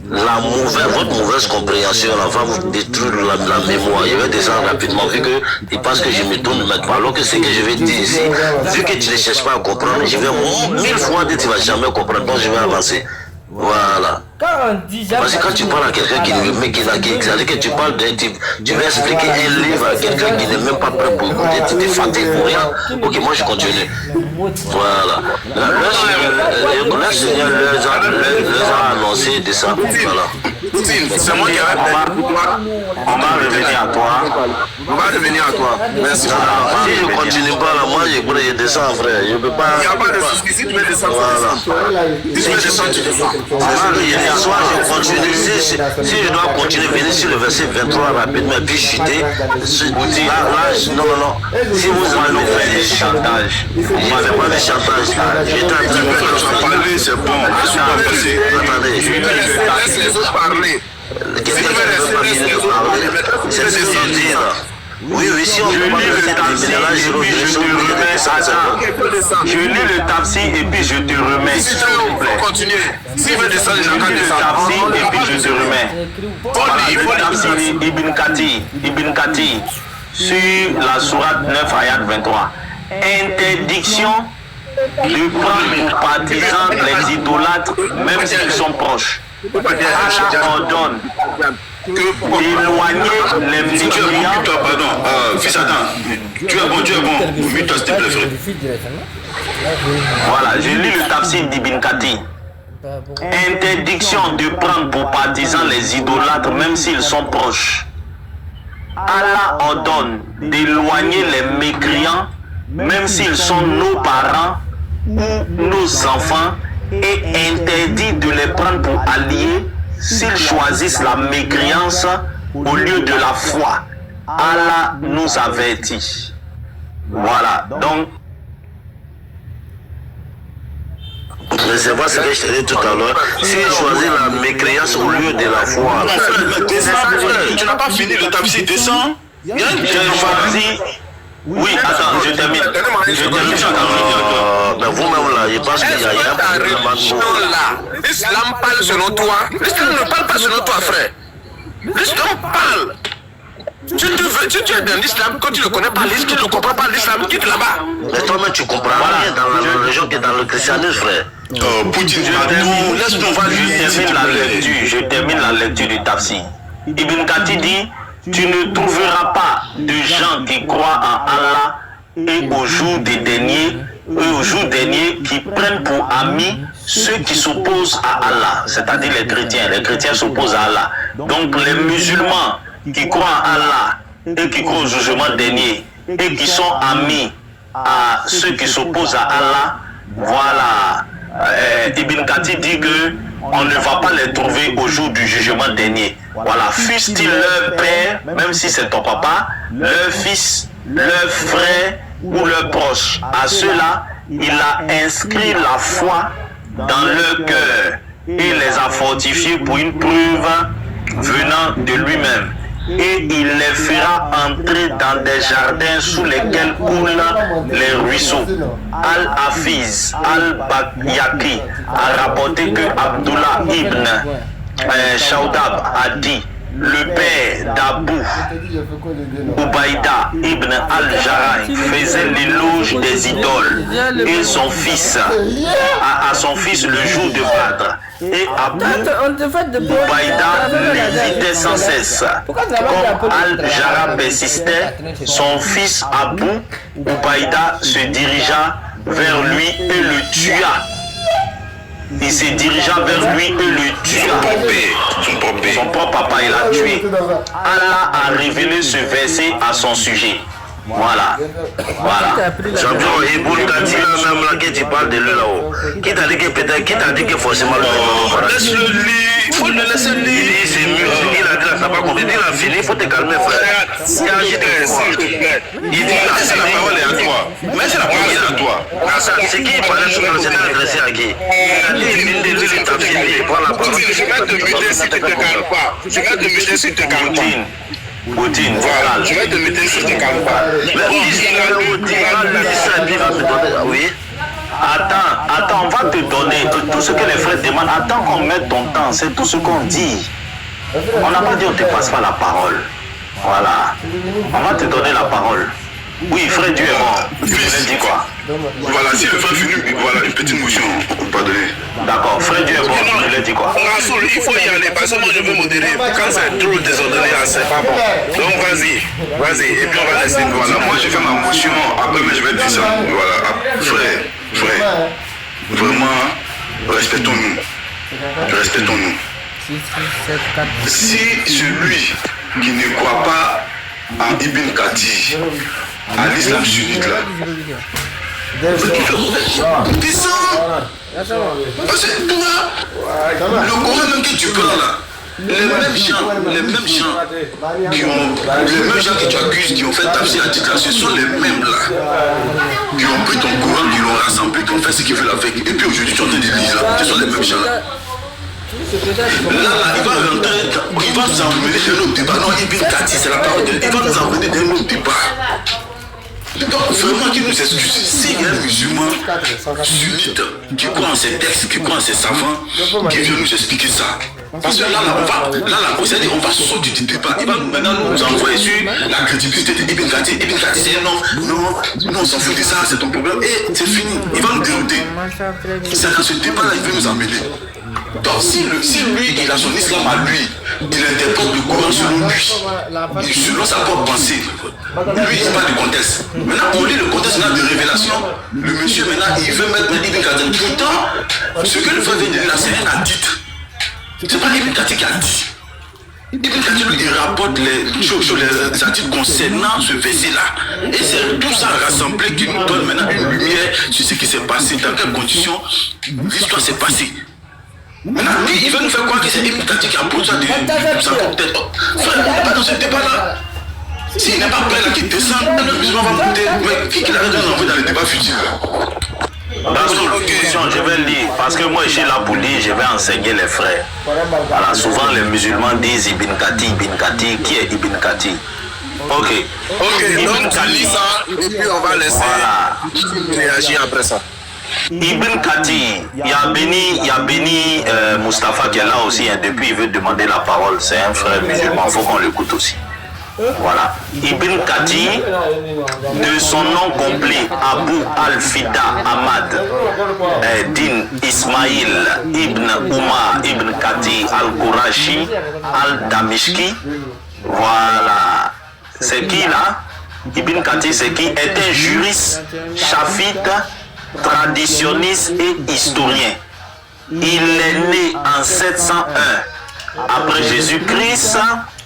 Votre mauvaise compréhension là, va vous détruire la mémoire. Je vais descendre rapidement vu que il pense que je me tourne maintenant. Alors que ce que je vais dire ici, vu que tu ne cherches pas à comprendre, je vais 1000 fois dire que tu ne vas jamais comprendre, donc je vais avancer. Voilà. Parce que quand tu parles à quelqu'un qui ne met c'est-à-dire que tu parles tu vas expliquer un livre à quelqu'un qui n'est même pas prêt pour écouter, tu t'es fatigué pour rien. Ok, moi je continue. Voilà. Le Seigneur leur a annoncé de ça. Voilà. C'est moi qui avais pour toi. On va revenir à toi. On va revenir à toi. Merci. Si je continue pas là, moi je descends, frère. Je peux pas. Il n'y a pas de souci. Si tu veux descendre, si tu veux descendre, tu descends. Soit je continue, si je dois continuer, venir sur le verset 23 rapidement, puis chuter. Non. Si vous m'avez fait des chantages, vous m'avez pas fait chantage. J'étais en train de faire Parler, c'est bon. Attendez, Laisse les autres parler. quelqu'un qui ne veut pas finir de parler, c'est ce que je dis là. Oui, si on peut pas le faire, là, je Je lis le tafsir et puis je te remets. Si tu veux continuer, s'il veut descendre, il n'a qu'à Le descendre. tafsir et puis je te remets. Voilà, le tafsir Ibn Kathir sur la sourate 9 ayat 23. Interdiction de prendre pour partisans les idolâtres même s'ils sont proches. Allah ordonne d'éloigner les mécréants. Pardon, fils Adam, tu es bon. Mute-toi s'il te plaît, frère. Voilà, je lis le tafsir d'Ibn Kathir. Interdiction de prendre pour partisans les idolâtres même s'ils sont proches. Allah ordonne d'éloigner les mécréants même s'ils sont nos parents ou nos enfants et interdit de les prendre pour alliés s'ils choisissent la mécréance au lieu de la foi. Allah nous avertit. Voilà, donc c'est pas ce que je t'ai dit tout à l'heure. Si je choisis la mécréance au lieu de la foi, Tu n'as pas fini le tafsir, descends. je choisis. Oui, attends, je termine. mais vous-même là, je pense qu'il y a un problème. L'islam parle selon toi. L'islam ne parle pas selon toi, frère. L'islam parle. Si tu es dans l'islam, quand tu ne connais pas l'islam, tu ne comprends pas l'islam, quitte là-bas. Mais toi-même, tu comprends rien dans la religion que dans le christianisme, frère. Poutine, nous, laisse-nous voir Je termine la lecture du tafsir. Ibn Kathir dit: tu ne trouveras pas de gens qui croient en Allah et au jour dernier qui prennent pour amis ceux qui s'opposent à Allah, c'est-à-dire les chrétiens. Les chrétiens s'opposent à Allah. Donc les musulmans qui croient en Allah et qui croient au jugement dernier et qui sont amis à ceux qui s'opposent à Allah, voilà. Ibn Kathir dit que on ne va pas les trouver au jour du jugement dernier. Voilà, fussent-ils leur père, même si c'est ton papa, leur fils, leur frère ou leur proche. À ceux-là, il a inscrit la foi dans leur cœur et les a fortifiés pour une preuve venant de lui-même. Et il les fera entrer dans des jardins sous lesquels coulent les ruisseaux. Al-Hafiz Al-Bakyaki a rapporté que Abdullah ibn Shaudab a dit: le père d'Abu Ubaïda ibn al-Jarrah faisait l'éloge des idoles et son fils à son fils le jour de Badr. Et Abu Ubaïda l'hésitait sans cesse. Comme al-Jarrah persistait, son fils Abu Ubaïda se dirigea vers lui et le tua. Il se dirigea vers lui et le tua. Son propre papa, il l'a tué. Allah a révélé ce verset à son sujet. Voilà. Voilà. Champion, et pour le Kati, là, même là, que tu parles de lui là-haut. Qui t'a dit que peut-être, qui t'a dit que forcément le Laisse-le lire, il faut le laisser il lire. dit c'est mieux, il a dit là, ça va compris, il a fini, il faut te calmer, frère. S'il te plaît. Il dit là, C'est la parole est à toi. Mais c'est la parole est à toi. c'est qui il parlait sur le Sénat adressé à qui? Il a dit, il dit, il t'a fini, il prend la parole. Je vais te muter si tu te calmes pas. Je vais te muter si tu te calmes pas. Poutine, Voilà, je vais te muter si tu te calmes pas. Mais il dit ça, il va me donner, oui. Attends, on va te donner tout ce que les frères demandent. Attends qu'on mette ton temps, c'est tout ce qu'on dit. On n'a pas dit on te passe pas la parole. Voilà. On va te donner la parole. Oui, frère Dieu est mort. Tu voulais dire quoi? Voilà, si le frère finit, voilà, une petite motion, pardonnez. D'accord, frère Dieu est mort. Tu voulais dire quoi? Rasoul, il faut y aller parce que moi je veux modérer. Quand c'est trop désordonné, c'est pas bon. Donc vas-y, et puis on va laisser. Voilà, moi j'ai fait ma motion, après mais je vais dire ça. Voilà, frère, vraiment, respectons-nous. Si celui qui ne croit pas en Ibn Kati, à l'islam sunnite là, descends. Parce que toi, le Coran même que tu prends là, les mêmes gens que tu accuses, qui ont fait tafsir à titre là, ce sont les mêmes là, qui ont pris ton Coran, qui l'ont rassemblé, qui ont fait ce qu'ils veulent avec. Et puis aujourd'hui, tu es en train de lire là, ce sont les mêmes gens là. Là, il va rentrer, il va nous emmener dans un autre débat. Non, Ibn Kati, c'est la parole de Dieu. Il va nous emmener dans un autre débat. Donc, vraiment, qu'il nous excuse. S'il y a un musulman sunnite qui croit en ces textes, qui croit en ces savants, qui vient nous expliquer ça. Parce que là, on va sortir du débat. Il va maintenant nous envoyer sur la crédibilité de Ibn Kati. Ibn Kati, c'est non, on s'en fout de ça, c'est ton problème. Et c'est fini. Il va nous dérouter. C'est dans ce débat-là qu'il veut nous emmener. Donc si lui, il a son islam à lui, il interprète le Coran selon lui, selon sa propre pensée. Lui, il parle du contexte. Maintenant, on lit le contexte de révélation. Le monsieur, maintenant, il veut mettre Ibn Kati. Pourtant, ce que le frère vient de dire là, c'est un hadith. C'est pas Ibn Kati qui a dit. Ibn Kati, lui, il rapporte les choses sur les hadiths concernant ce verset-là. Et c'est tout ça rassemblé qui nous donne maintenant une lumière sur ce qui s'est passé, dans quelles conditions l'histoire s'est passée. Maintenant, il veut nous faire croire que c'est Ibn Kati qui a posé ça de sa propre tête. Frère, il n'est pas dans ce débat-là. S'il n'est pas prêt là, qu'il descend, le musulman va monter. Mais qui arrête de nous envoyer dans le débat futur là? Je vais lire, parce que moi je suis là pour lire, je vais enseigner les frères. Voilà, souvent les musulmans disent Ibn Kati, qui est Ibn Kati? Ok, donc tu lis ça, et puis on va laisser réagir après ça. Ibn Kati, il y a Béni Mustapha qui est là aussi, hein, depuis il veut demander la parole, c'est un frère musulman, il faut qu'on l'écoute aussi. Voilà. Ibn Kati, de son nom complet, Abu al-Fida Ahmad Din Ismail Ibn Umar Ibn Kati al-Qurashi al-Damishki. Voilà. C'est qui là? Ibn Kati, c'est qui? Est un juriste, chafite, traditionniste et historien. Il est né en 701 après Jésus-Christ.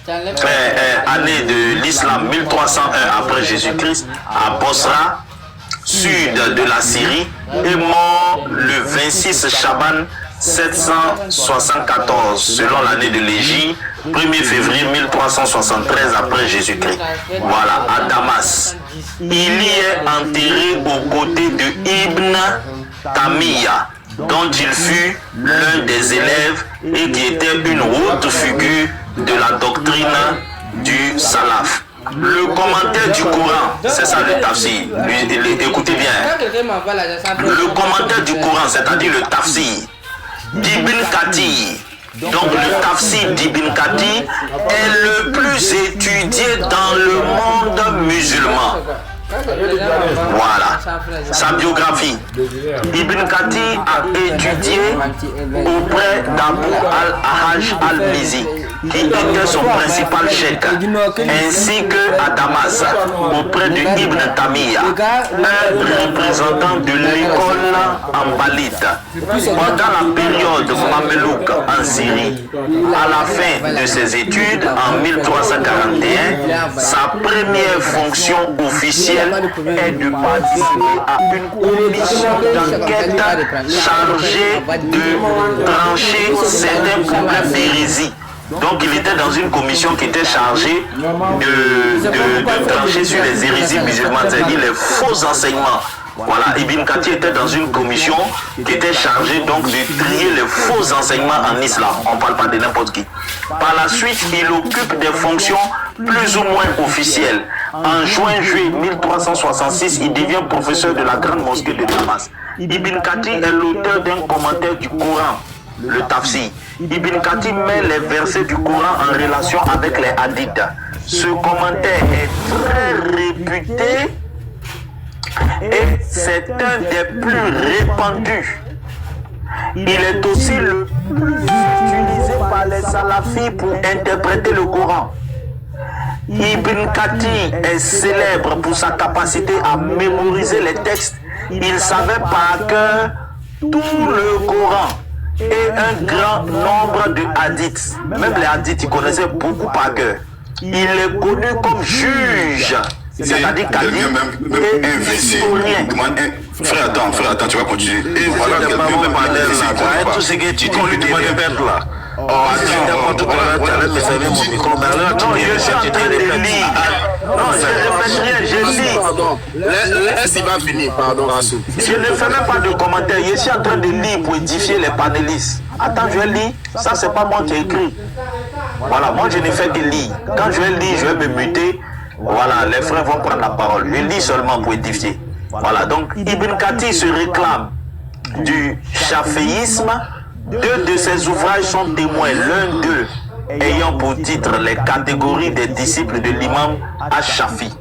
Année de l'islam 1301 après Jésus-Christ à Bosra, sud de la Syrie, est mort le 26 Chaban 774 selon l'année de l'Égypte, 1er février 1373 après Jésus-Christ. Voilà, à Damas. Il y est enterré aux côtés de Ibn Tamiya, dont il fut l'un des élèves et qui était une haute figure de la doctrine du salaf. Le commentaire du Coran, c'est ça le tafsir. Écoutez bien. Le commentaire du Coran, c'est-à-dire le tafsir d'Ibn Kati, Donc le tafsir d'Ibn Kathir est le plus étudié dans le monde musulman. Voilà, sa biographie. Ibn Kathir a étudié auprès d'Abu al-Ahaj al-Mizi, qui était son principal cheikh, ainsi que à Damas, auprès de Ibn Tamiya, un représentant de l'école ambalite. Pendant la période mamelouk en Syrie, à la fin de ses études, en 1341, sa première fonction officielle est de participer à une commission d'enquête chargée de trancher certains problèmes d'hérésie. Donc il était dans une commission qui était chargée de trancher sur les hérésies musulmanes, c'est-à-dire les faux enseignements. Voilà, Ibn Kathir était dans une commission qui était chargée donc de trier les faux enseignements en islam. On ne parle pas de n'importe qui. Par la suite, il occupe des fonctions plus ou moins officielles. En juin-juillet 1366, il devient professeur de la grande mosquée de Damas. Ibn Kathir est l'auteur d'un commentaire du Coran, le tafsir. Ibn Kathir met les versets du Coran en relation avec les hadiths. Ce commentaire est très réputé et c'est un des plus répandus. Il est aussi le plus utilisé par les salafis pour interpréter le Coran. Ibn Kathir est célèbre pour sa capacité à mémoriser les textes. Il savait par cœur tout le Coran et un grand nombre de hadiths. Même les hadiths, il connaissait beaucoup par cœur. Il est connu comme juge, c'est-à-dire Kadi et historien. Frère, attends, tu vas continuer. Et voilà, tout ce que tu dis, on lui demande de perdre là. Oh, attends, je suis en train de lire. Non, je ne fais rien, je lis. Pardon, laisse, il va finir, pardon, Assou. Je ne fais même pas de commentaires, je suis en train de lire pour édifier les panélistes. Attends, je vais lire, ça c'est pas moi qui ai écrit. Voilà, moi je ne fais que lire. Quand je vais lire, je vais me muter. Voilà, les frères vont prendre la parole. Je lis seulement pour édifier. Voilà, donc Ibn Kathir se réclame du chaféisme. Deux de ses ouvrages sont témoins, l'un d'eux ayant pour titre les catégories des disciples de l'imam Ash-Shafi.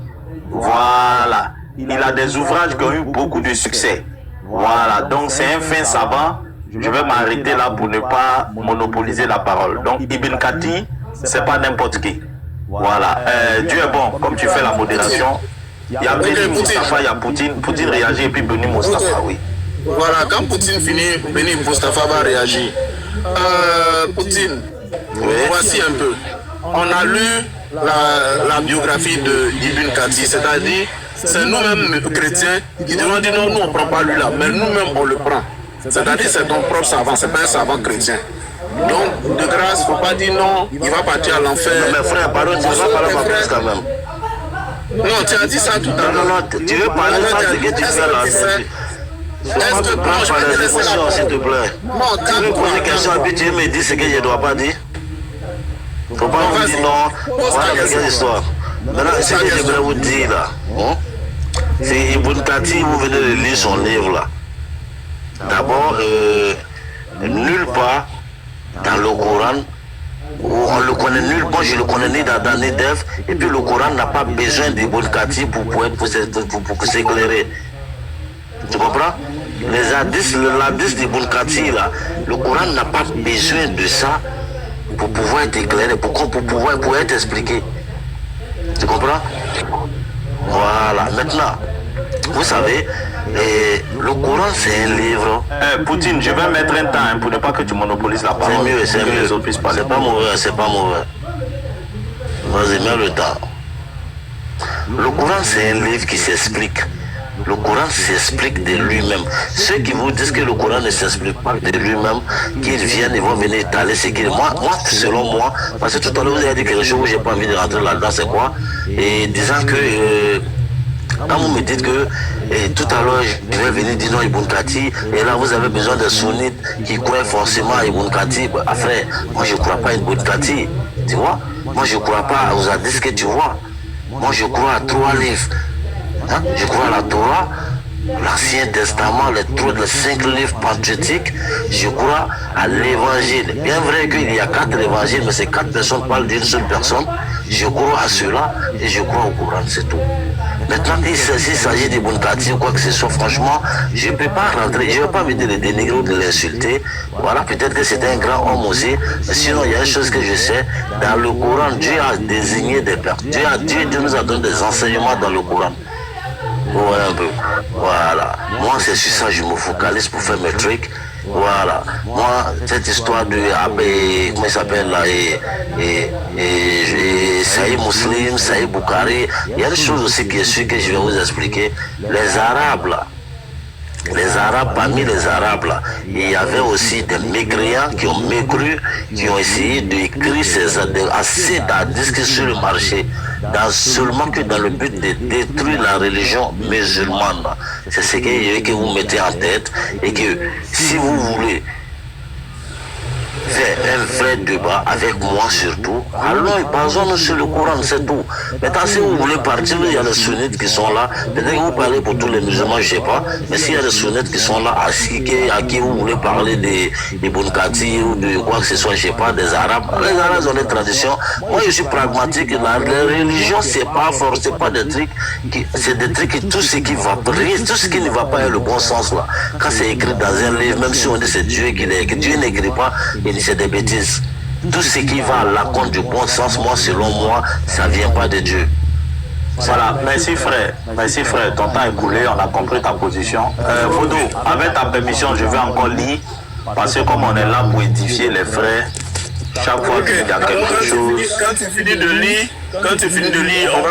Voilà, il a des ouvrages qui ont eu beaucoup de succès. Voilà, donc c'est un fin savant. Je vais m'arrêter là pour ne pas monopoliser la parole. Donc Ibn Kathir, c'est pas n'importe qui. Voilà, Dieu est bon, comme tu fais la modération. Il y a Beni Moustapha, il y a Poutine. Poutine réagit et puis Beni Moustapha, oui. Voilà, quand Poutine finit, Beni Moustapha va réagir. Poutine, voici un peu. On a lu la biographie de Ibn Kathir, c'est-à-dire, c'est nous-mêmes chrétiens qui devons dire non, nous on ne prend pas lui là, mais nous-mêmes on le prend. C'est-à-dire, c'est ton propre savant, c'est pas un savant chrétien. Donc, de grâce, il ne faut pas dire non, il va partir à l'enfer. Mais frère, pardon, tu vas parler ma place quand même. Non, tu as dit ça tout à l'heure. Non, tu veux parler de ça, c'est que tu fais là. Est-ce que prends pas les émotions, s'il te plaît? Tu veux poser une question et puis tu me dis ce que je ne dois pas dire? Il ne faut pas vous dire non. Voilà quelle histoire. Maintenant, ce que je voulais vous dire là, c'est Ibn Kathir, vous venez de lire son livre là. D'abord, nulle part dans le Coran, on le connaît nulle part, je le connais ni dans ni d'Ève, et puis le Coran n'a pas besoin d'Ibn Kathir pour s'éclairer. Tu comprends? Les hadiths d'Ibn Kathir là, le Coran n'a pas besoin de ça pour pouvoir être éclairé, pour être expliqué. Tu comprends? Voilà, maintenant, vous savez, le Coran c'est un livre. Poutine, je vais mettre un temps pour ne pas que tu monopolises la parole. C'est mieux. C'est pas mauvais, c'est pas mauvais. Vas-y, mets le temps. Le Coran c'est un livre qui s'explique. Le Coran s'explique de lui-même. Ceux qui vous disent que le Coran ne s'explique pas de lui-même, qu'ils viennent et vont venir étaler ce qu'il... Moi, selon moi, parce que tout à l'heure vous avez dit quelque chose où j'ai pas envie de rentrer là-dedans, c'est quoi? Et disant que... quand vous me dites que tout à l'heure je vais venir dire non Ibn Kathir, et là vous avez besoin de sunnites qui croient forcément à Ibn Kathir, frère, moi je ne crois pas à Ibn Kathir, tu vois? Moi je ne crois pas aux hadiths que tu vois. Moi je crois à 3 livres. Hein? Je crois à la Torah, l'Ancien Testament, les 5 livres patriotiques, je crois à l'évangile. Bien vrai qu'il y a 4 évangiles, mais ces 4 personnes parlent d'une seule personne. Je crois à cela et je crois au Coran, c'est tout. Maintenant, s'il s'agit de Bunkati ou quoi que ce soit, franchement, je ne peux pas rentrer, je ne vais pas me dire de dénigrer ou de l'insulter. Voilà, peut-être que c'est un grand homme aussi, mais sinon, il y a une chose que je sais, dans le Coran, Dieu a désigné des personnes. Dieu nous a donné des enseignements dans le Coran. Voilà un peu. Voilà. Moi, c'est sur ça que je me focalise pour faire mes trucs. Voilà. Moi, cette histoire de comment il s'appelle là, Saïd Muslim, Saïd Boukari, il y a des choses aussi qui est sûr que je vais vous expliquer. Les Arabes là, parmi les Arabes là, il y avait aussi des mécréants qui ont mécru, qui ont essayé d'écrire assez d'artistes sur le marché, seulement que dans le but de détruire la religion musulmane. C'est ce que vous mettez en tête, et que si vous voulez faire un vrai débat avec moi surtout, alors basons-nous sur le Coran, c'est tout. Maintenant, si vous voulez partir, il y a les sunnites qui sont là. Peut-être que vous parlez pour tous les musulmans, je ne sais pas. Mais s'il y a des sunnites qui sont là, à qui vous voulez parler des Bunkati ou de quoi que ce soit, je ne sais pas, des Arabes. Les Arabes ont des traditions. Moi, je suis pragmatique. La religion, c'est pas fort, c'est pas des trucs. C'est des trucs, tout ce qui va briller, tout ce qui ne va pas dans le bon sens là. Quand c'est écrit dans un livre, même si on dit c'est Dieu qui l'a écrit, Dieu n'écrit pas, c'est des bêtises. Tout ce qui va à l'encontre du bon sens, moi, selon moi, ça ne vient pas de Dieu. Voilà, merci frère, ton temps est coulé, on a compris ta position. Fodo, avec ta permission, je vais encore lire, parce que comme on est là pour édifier les frères, chaque fois qu'il y a quelque chose... Quand tu finis de lire, on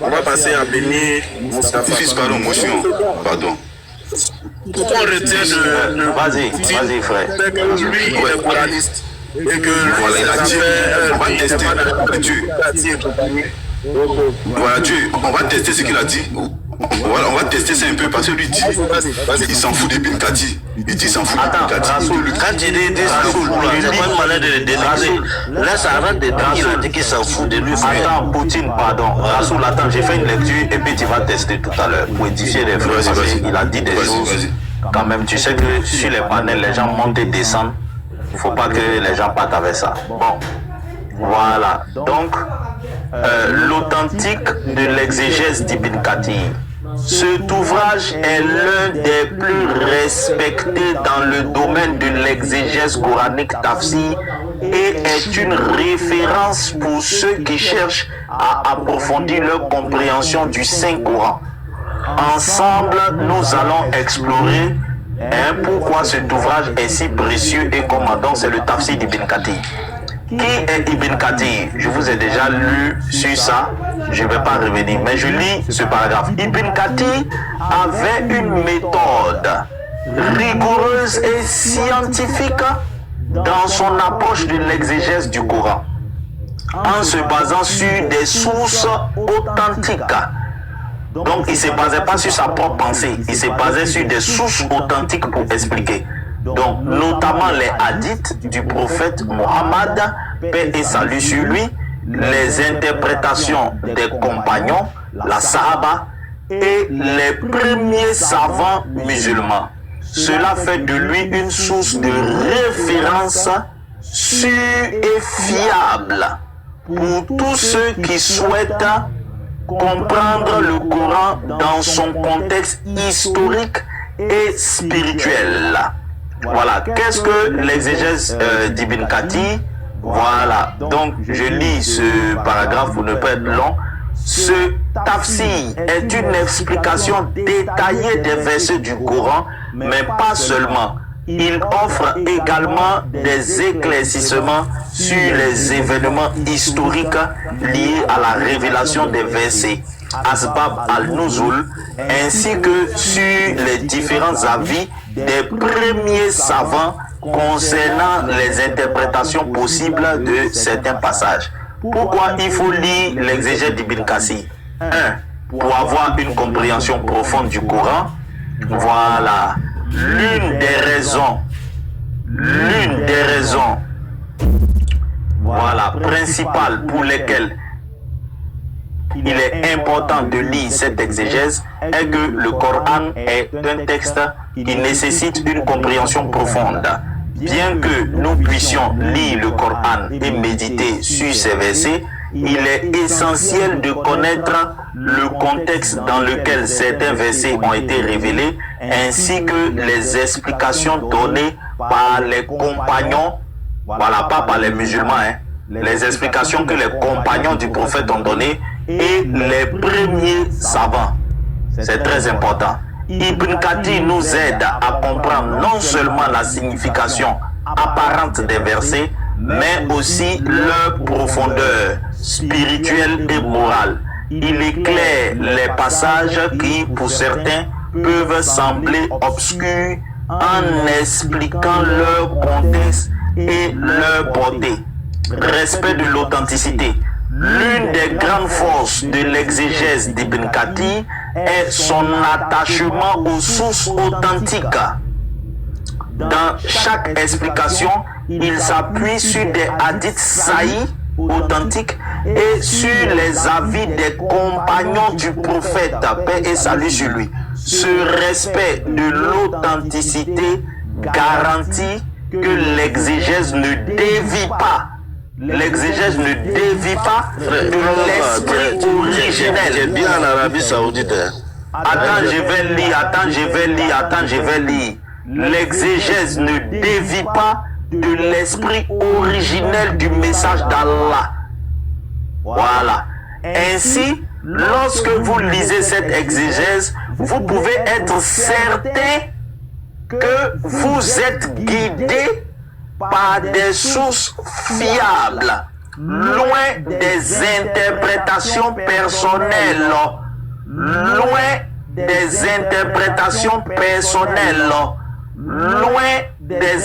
va passer à bénir Moustapha. Pardon, motion, pardon. Pourquoi on retient de... Vas-y frère. C'est que lui, il est moraliste. Et que voilà, il a dit, on va tester Dieu. Voilà, Dieu, on va tester ce qu'il a dit. Voilà, on va tester ça un peu parce que lui dit, il s'en fout des Bunkati. Il dit, il s'en fout des Bunkati. Quand il dit s'en fout, c'est pas une manière de le dénigrer. Laisse arrête de dire, il dit qu'il s'en fout de lui. Attends, Poutine, pardon. Rasoul, attends, j'ai fait une lecture et puis tu vas tester tout à l'heure pour édifier les frères. Il a dit des choses. Quand même, tu sais que sur les panels, les gens montent et descendent. Il ne faut pas que les gens partent avec ça. Bon, voilà. Donc, l'authentique de l'exégèse d'Ibn Kathir. Cet ouvrage est l'un des plus respectés dans le domaine de l'exégèse coranique tafsir et est une référence pour ceux qui cherchent à approfondir leur compréhension du Saint-Coran. Ensemble, nous allons explorer pourquoi cet ouvrage est si précieux et commandant, c'est le tafsir d'Ibn Kathir. Qui est Ibn Kathir? Je vous ai déjà lu sur ça, je ne vais pas revenir, mais je lis ce paragraphe. Ibn Kathir avait une méthode rigoureuse et scientifique dans son approche de l'exégèse du Coran, en se basant sur des sources authentiques. Donc il ne se basait pas sur sa propre pensée, il se basait sur des sources authentiques pour expliquer. Donc notamment les hadiths du prophète Mohammed, paix et salut sur lui, les interprétations des compagnons, la Sahaba et les premiers savants musulmans. Cela fait de lui une source de référence sûre et fiable pour tous ceux qui souhaitent comprendre le Coran dans son contexte historique et spirituel. Voilà, qu'est-ce que l'exégèse d'Ibn Kathir? Voilà, donc je lis ce paragraphe pour ne pas être long. Ce tafsir est une explication détaillée des versets du Coran, mais pas seulement. Il offre également des éclaircissements sur les événements historiques liés à la révélation des versets, Asbab al-Nuzul, ainsi que sur les différents avis des premiers savants concernant les interprétations possibles de certains passages. Pourquoi il faut lire l'exégèse d'Ibn Kathir? 1. Pour avoir une compréhension profonde du Coran. Voilà. L'une des raisons, voilà, principales pour lesquelles il est important de lire cette exégèse est que le Coran est un texte qui nécessite une compréhension profonde. Bien que nous puissions lire le Coran et méditer sur ces versets, il est essentiel de connaître le contexte dans lequel certains versets ont été révélés, ainsi que les explications données par les compagnons, voilà, pas par les musulmans, les explications que les compagnons du prophète ont données et les premiers savants. C'est très important. Ibn Kathir nous aide à comprendre non seulement la signification apparente des versets, mais aussi leur profondeur spirituelle et morale. Il éclaire les passages qui, pour certains, peuvent sembler obscurs en expliquant leur contexte et leur portée. Respect de l'authenticité. L'une des grandes forces de l'exégèse d'Ibn Kathir est son attachement aux sources authentiques. Dans chaque explication, il s'appuie sur des hadiths sahih authentiques et sur les avis des compagnons du prophète, paix et salut sur lui. Ce respect de l'authenticité garantit que l'exégèse ne dévie pas. L'exégèse ne dévie pas de l'esprit originel. Bien en Arabie Saoudite. Attends, je vais lire. L'exégèse ne dévie pas de l'esprit originel du message d'Allah. Voilà. Ainsi, lorsque vous lisez cette exégèse, vous pouvez être certain que vous êtes guidé par des sources fiables, loin des interprétations personnelles, loin des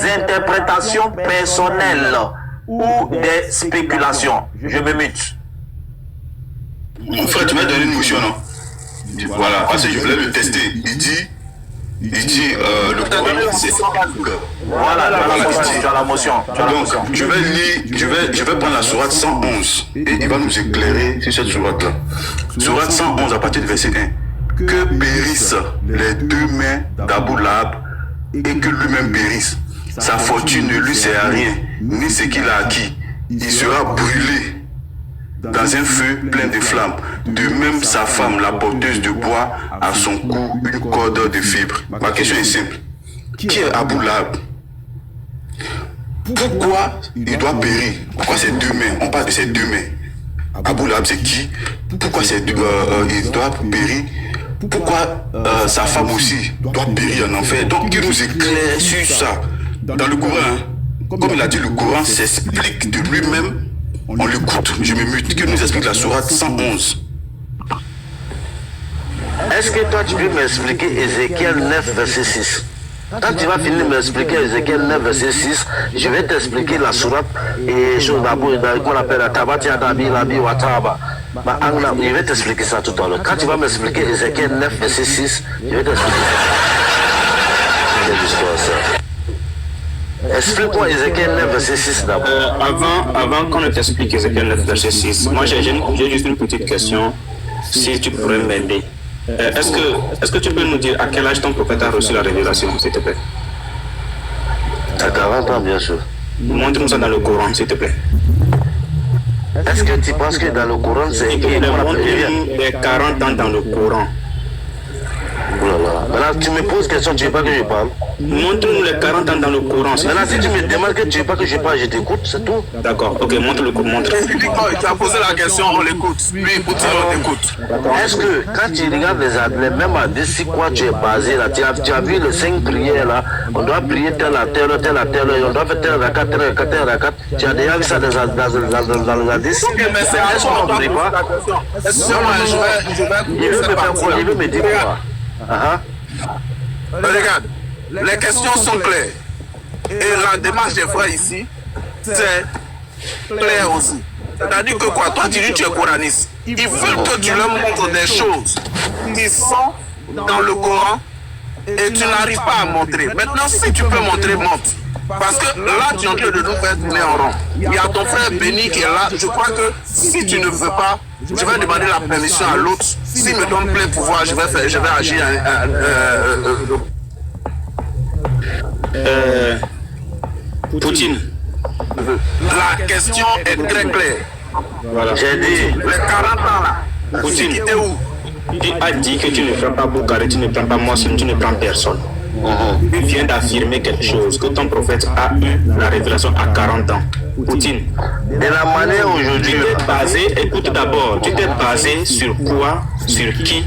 interprétations personnelles, ou des spéculations. Je me mute. Mon frère, tu m'as donné une motion, non? Voilà, parce que je voulais le tester. Il dit le Coran, c'est... Voilà, tu as la motion. Donc, je vais prendre la sourate 111 et il va nous éclairer sur cette sourate-là. Sourate 111 à partir du verset 1. Que périssent les deux mains d'Abou Lahab et que lui-même périsse. Sa fortune ne lui sert à rien, ni ce qu'il a acquis. Il sera brûlé dans un feu plein de flammes. De même, sa femme, la porteuse de bois, a son cou une corde de fibres. Ma question est simple. Qui est Abou Lahab? Pourquoi il doit périr? Pourquoi ses deux mains? On parle de ses deux mains. Abou Lahab, c'est qui? Pourquoi il doit périr? Pourquoi sa femme aussi doit périr en enfer? Donc, il nous éclaire sur ça. Dans le Coran, comme il a dit, le Coran s'explique de lui-même. On l'écoute, je me mute. Qu'il nous explique la sourate 111. Est-ce que toi tu peux m'expliquer Ézéchiel 9, verset 6? Quand tu vas finir de m'expliquer Ézéchiel 9, verset 6, je vais t'expliquer la sourate et qu'on appelle la Tabati Adabi Labi Wataba. Je vais t'expliquer ça tout à l'heure. Quand tu vas m'expliquer Ézéchiel 9, verset 6, je vais t'expliquer ça. Explique-moi Ézéchiel 9, verset 6 d'abord. Avant qu'on ne t'explique Ézéchiel 9, verset 6, moi j'ai juste une petite question, si tu pourrais m'aider. Est-ce que tu peux nous dire à quel âge ton prophète a reçu la révélation, s'il te plaît? À 40 ans, bien sûr. Montre-nous ça dans le Coran, s'il te plaît. Est-ce que tu penses que dans le Coran, c'est écrit? Montre-nous les 40 ans dans le Coran. Maintenant, tu me poses question, tu ne veux pas que je parle? Montre-nous les 40 ans dans le Coran. Maintenant, si tu me demandes que tu ne veux pas que je parle, je t'écoute, c'est tout. D'accord, ok, montre le Coran. Tu as posé la question, on l'écoute. Lui, Poutine, on t'écoute. Est-ce que quand tu regardes les mêmes hadiths, sur quoi tu es basé là, tu as vu les 5 prières là, on doit prier tel à tel, on doit faire tel rakat, tu as déjà vu ça dans les hadiths? Est-ce qu'on ne prie pas? Il veut me dire quoi? Regarde, les questions sont claires. Et la démarche des frères ici, c'est clair aussi. C'est-à-dire que quoi, toi tu dis que tu es coraniste. Ils veulent que tu leur montres des choses qui sont dans le Coran et tu n'arrives pas à montrer. Maintenant, si tu peux montrer, montre. Parce que là, tu es en train de nous faire tourner en rond. Il y a ton frère Béni qui est là. Je crois que si tu ne veux pas, je vais demander la permission à l'autre. S'il me donne plein pouvoir, je vais agir. Poutine. La question est très claire. Voilà. J'ai dit, Les 40 ans là, Poutine. tu étais où? Tu as dit que tu ne prends pas Boukhari, tu ne prends pas Mossem, tu ne prends personne. Tu viens d'affirmer quelque chose, que ton prophète a eu la révélation à 40 ans. Poutine, de la manière tu aujourd'hui, t'es basé, écoute d'abord, tu t'es basé sur quoi, sur qui,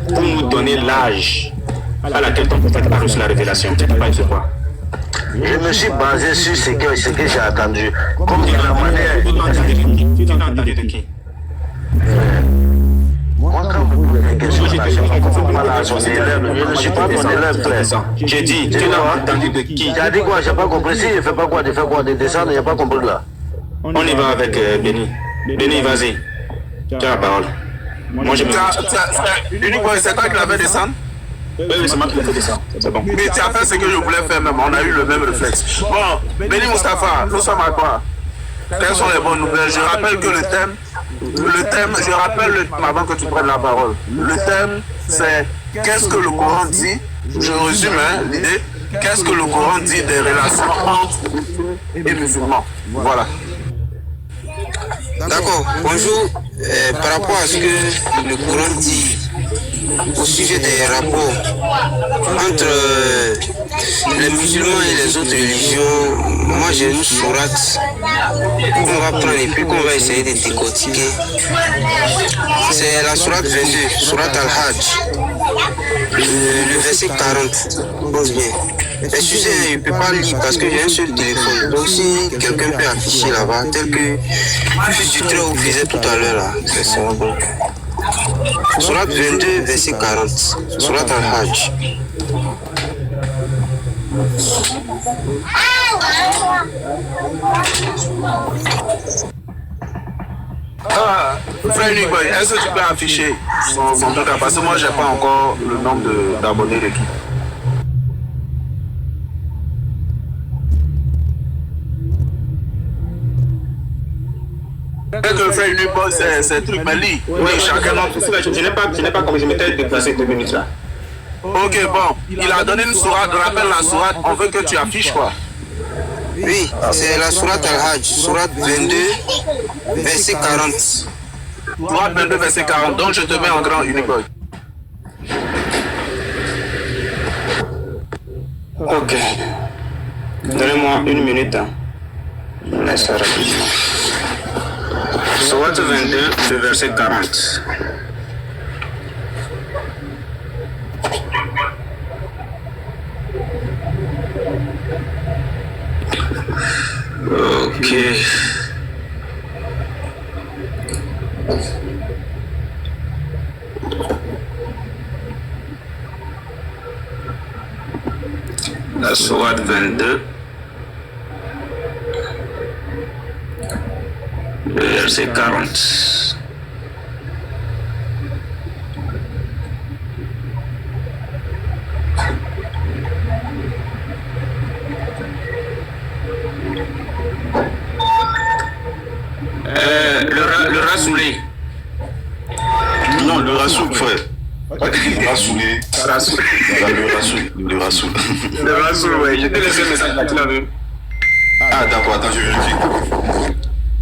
pour nous donner l'âge à laquelle ton prophète a reçu la révélation. Tu t'es basé sur quoi? je me suis basé sur ce que j'ai entendu. Comme de la manière. Tu t'as entendu de qui? Moi, quand vous posez des questions, je ne suis pas ton élève, frère. J'ai dit, tu n'as entendu de qui? Tu as dit quoi? J'ai pas compris. Si je fais pas quoi, de faire quoi, de descendre, il n'y a pas compris là. On y va avec Béni. Béni, vas-y. Tu as la parole. Moi, je me C'est toi qui l'avais descendu? Oui, c'est moi qui l'ai fait descendre. C'est bon. Mais tu as fait ce que je voulais faire même. On a eu le même réflexe. Bon, Béni Moustapha, nous sommes à quoi? Quelles sont les bonnes nouvelles? Je rappelle que le thème, je rappelle le thème avant que tu prennes la parole. Le thème, c'est qu'est-ce que le Coran dit? Je résume l'idée. Qu'est-ce que le Coran dit des relations entre musulmans et musulmans? Voilà. D'accord, bonjour. Par rapport à ce que le Coran dit au sujet des rapports entre les musulmans et les autres religions, moi j'ai une sourate qu'on va prendre et puis qu'on va essayer de décortiquer. C'est la sourate 22, sourate Al-Hajj, le verset 40. Pense bien. Excusez, je ne peux pas lire parce que j'ai un seul téléphone. Donc si quelqu'un peut afficher là-bas, tel que fils du trait vous faisait tout à l'heure là, ça sera bon. Sourate 22, verset 40. Sourate Al-Hajj. Frère Nicoy, est-ce que tu peux afficher son truc là? Parce que moi, j'ai pas encore le nombre d'abonnés de qui. Que le frère Nicoy, c'est truc, mais lit. Oui, chacun notre. Je n'ai pas compris, je m'étais déplacé 2 minutes là. Ok, bon. Il a donné une sourate, rappelle la sourate, on veut que tu affiches quoi? Oui, c'est la sourate Al-Hajj, sourate 22, verset 40. Sourate 22, verset 40. Donc je te mets en grand Uniboy. Ok. Donnez-moi 1 minute. Laisse rapidement. Sourate 22, le verset 40. Ok. La sourate 22, le verset 40. Le rassoulé. Non, le rasoul, frère. Rassoulé. Le rasoul. Le rasoul. Le rassoul, ouais. Je t'ai laissé un message là, tu l'as vu? Ah, d'accord, attends, je vérifie.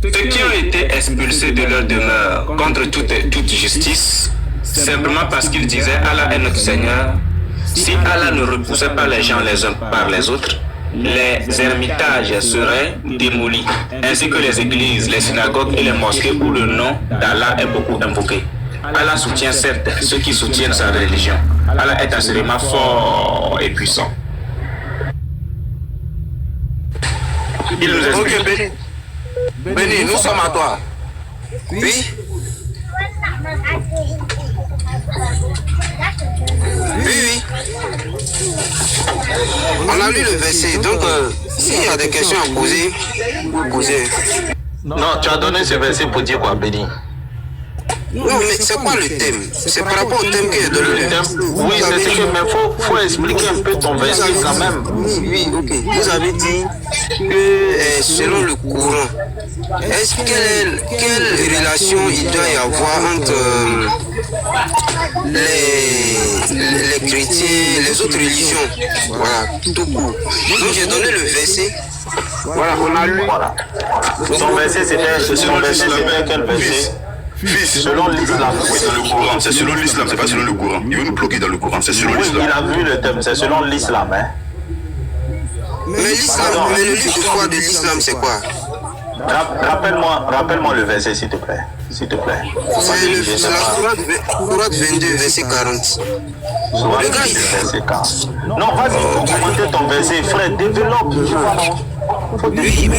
Ceux qui ont été expulsés de leur demeure contre toute justice, simplement parce qu'ils disaient Allah est notre Seigneur, si Allah ne repoussait pas les gens les uns par les autres, les ermitages seraient démolis, ainsi que les églises, les synagogues et les mosquées où le nom d'Allah est beaucoup invoqué. Allah soutient certes ceux qui soutiennent sa religion. Allah est assurément fort et puissant. Il nous explique. Ok, Béni. Béni, nous sommes à toi. Oui. Oui. On a lu le verset, donc s'il y a des questions à poser, vous posez. Non, tu as donné ce verset pour dire quoi, Béni? Non, mais c'est quoi le thème? C'est par rapport au thème que j'ai donné. Le thème, oui, c'est ce que, mais faut expliquer un peu ton verset quand même. Oui, ok. Vous avez dit que selon le courant, quelle relation il doit y avoir entre les chrétiens, les autres religions? Voilà, tout court. Donc j'ai donné le verset. Voilà, on a lu. Voilà. Son verset, c'était quel verset? Fils, Selon l'islam. oui, dans le Coran, c'est selon l'islam, c'est pas selon le Coran. Il veut nous bloquer dans le Coran, c'est selon Oui, l'islam. il a vu le thème, c'est selon l'islam. Hein. Mais l'islam, mais le livre de foi de l'islam, c'est quoi? Rappelle-moi le verset, s'il te plaît. S'il te plaît. C'est la sourate 22, verset 40. Le gars, verset 40. Non, vas-y, faut commenter ton verset, frère, développe. oui, mais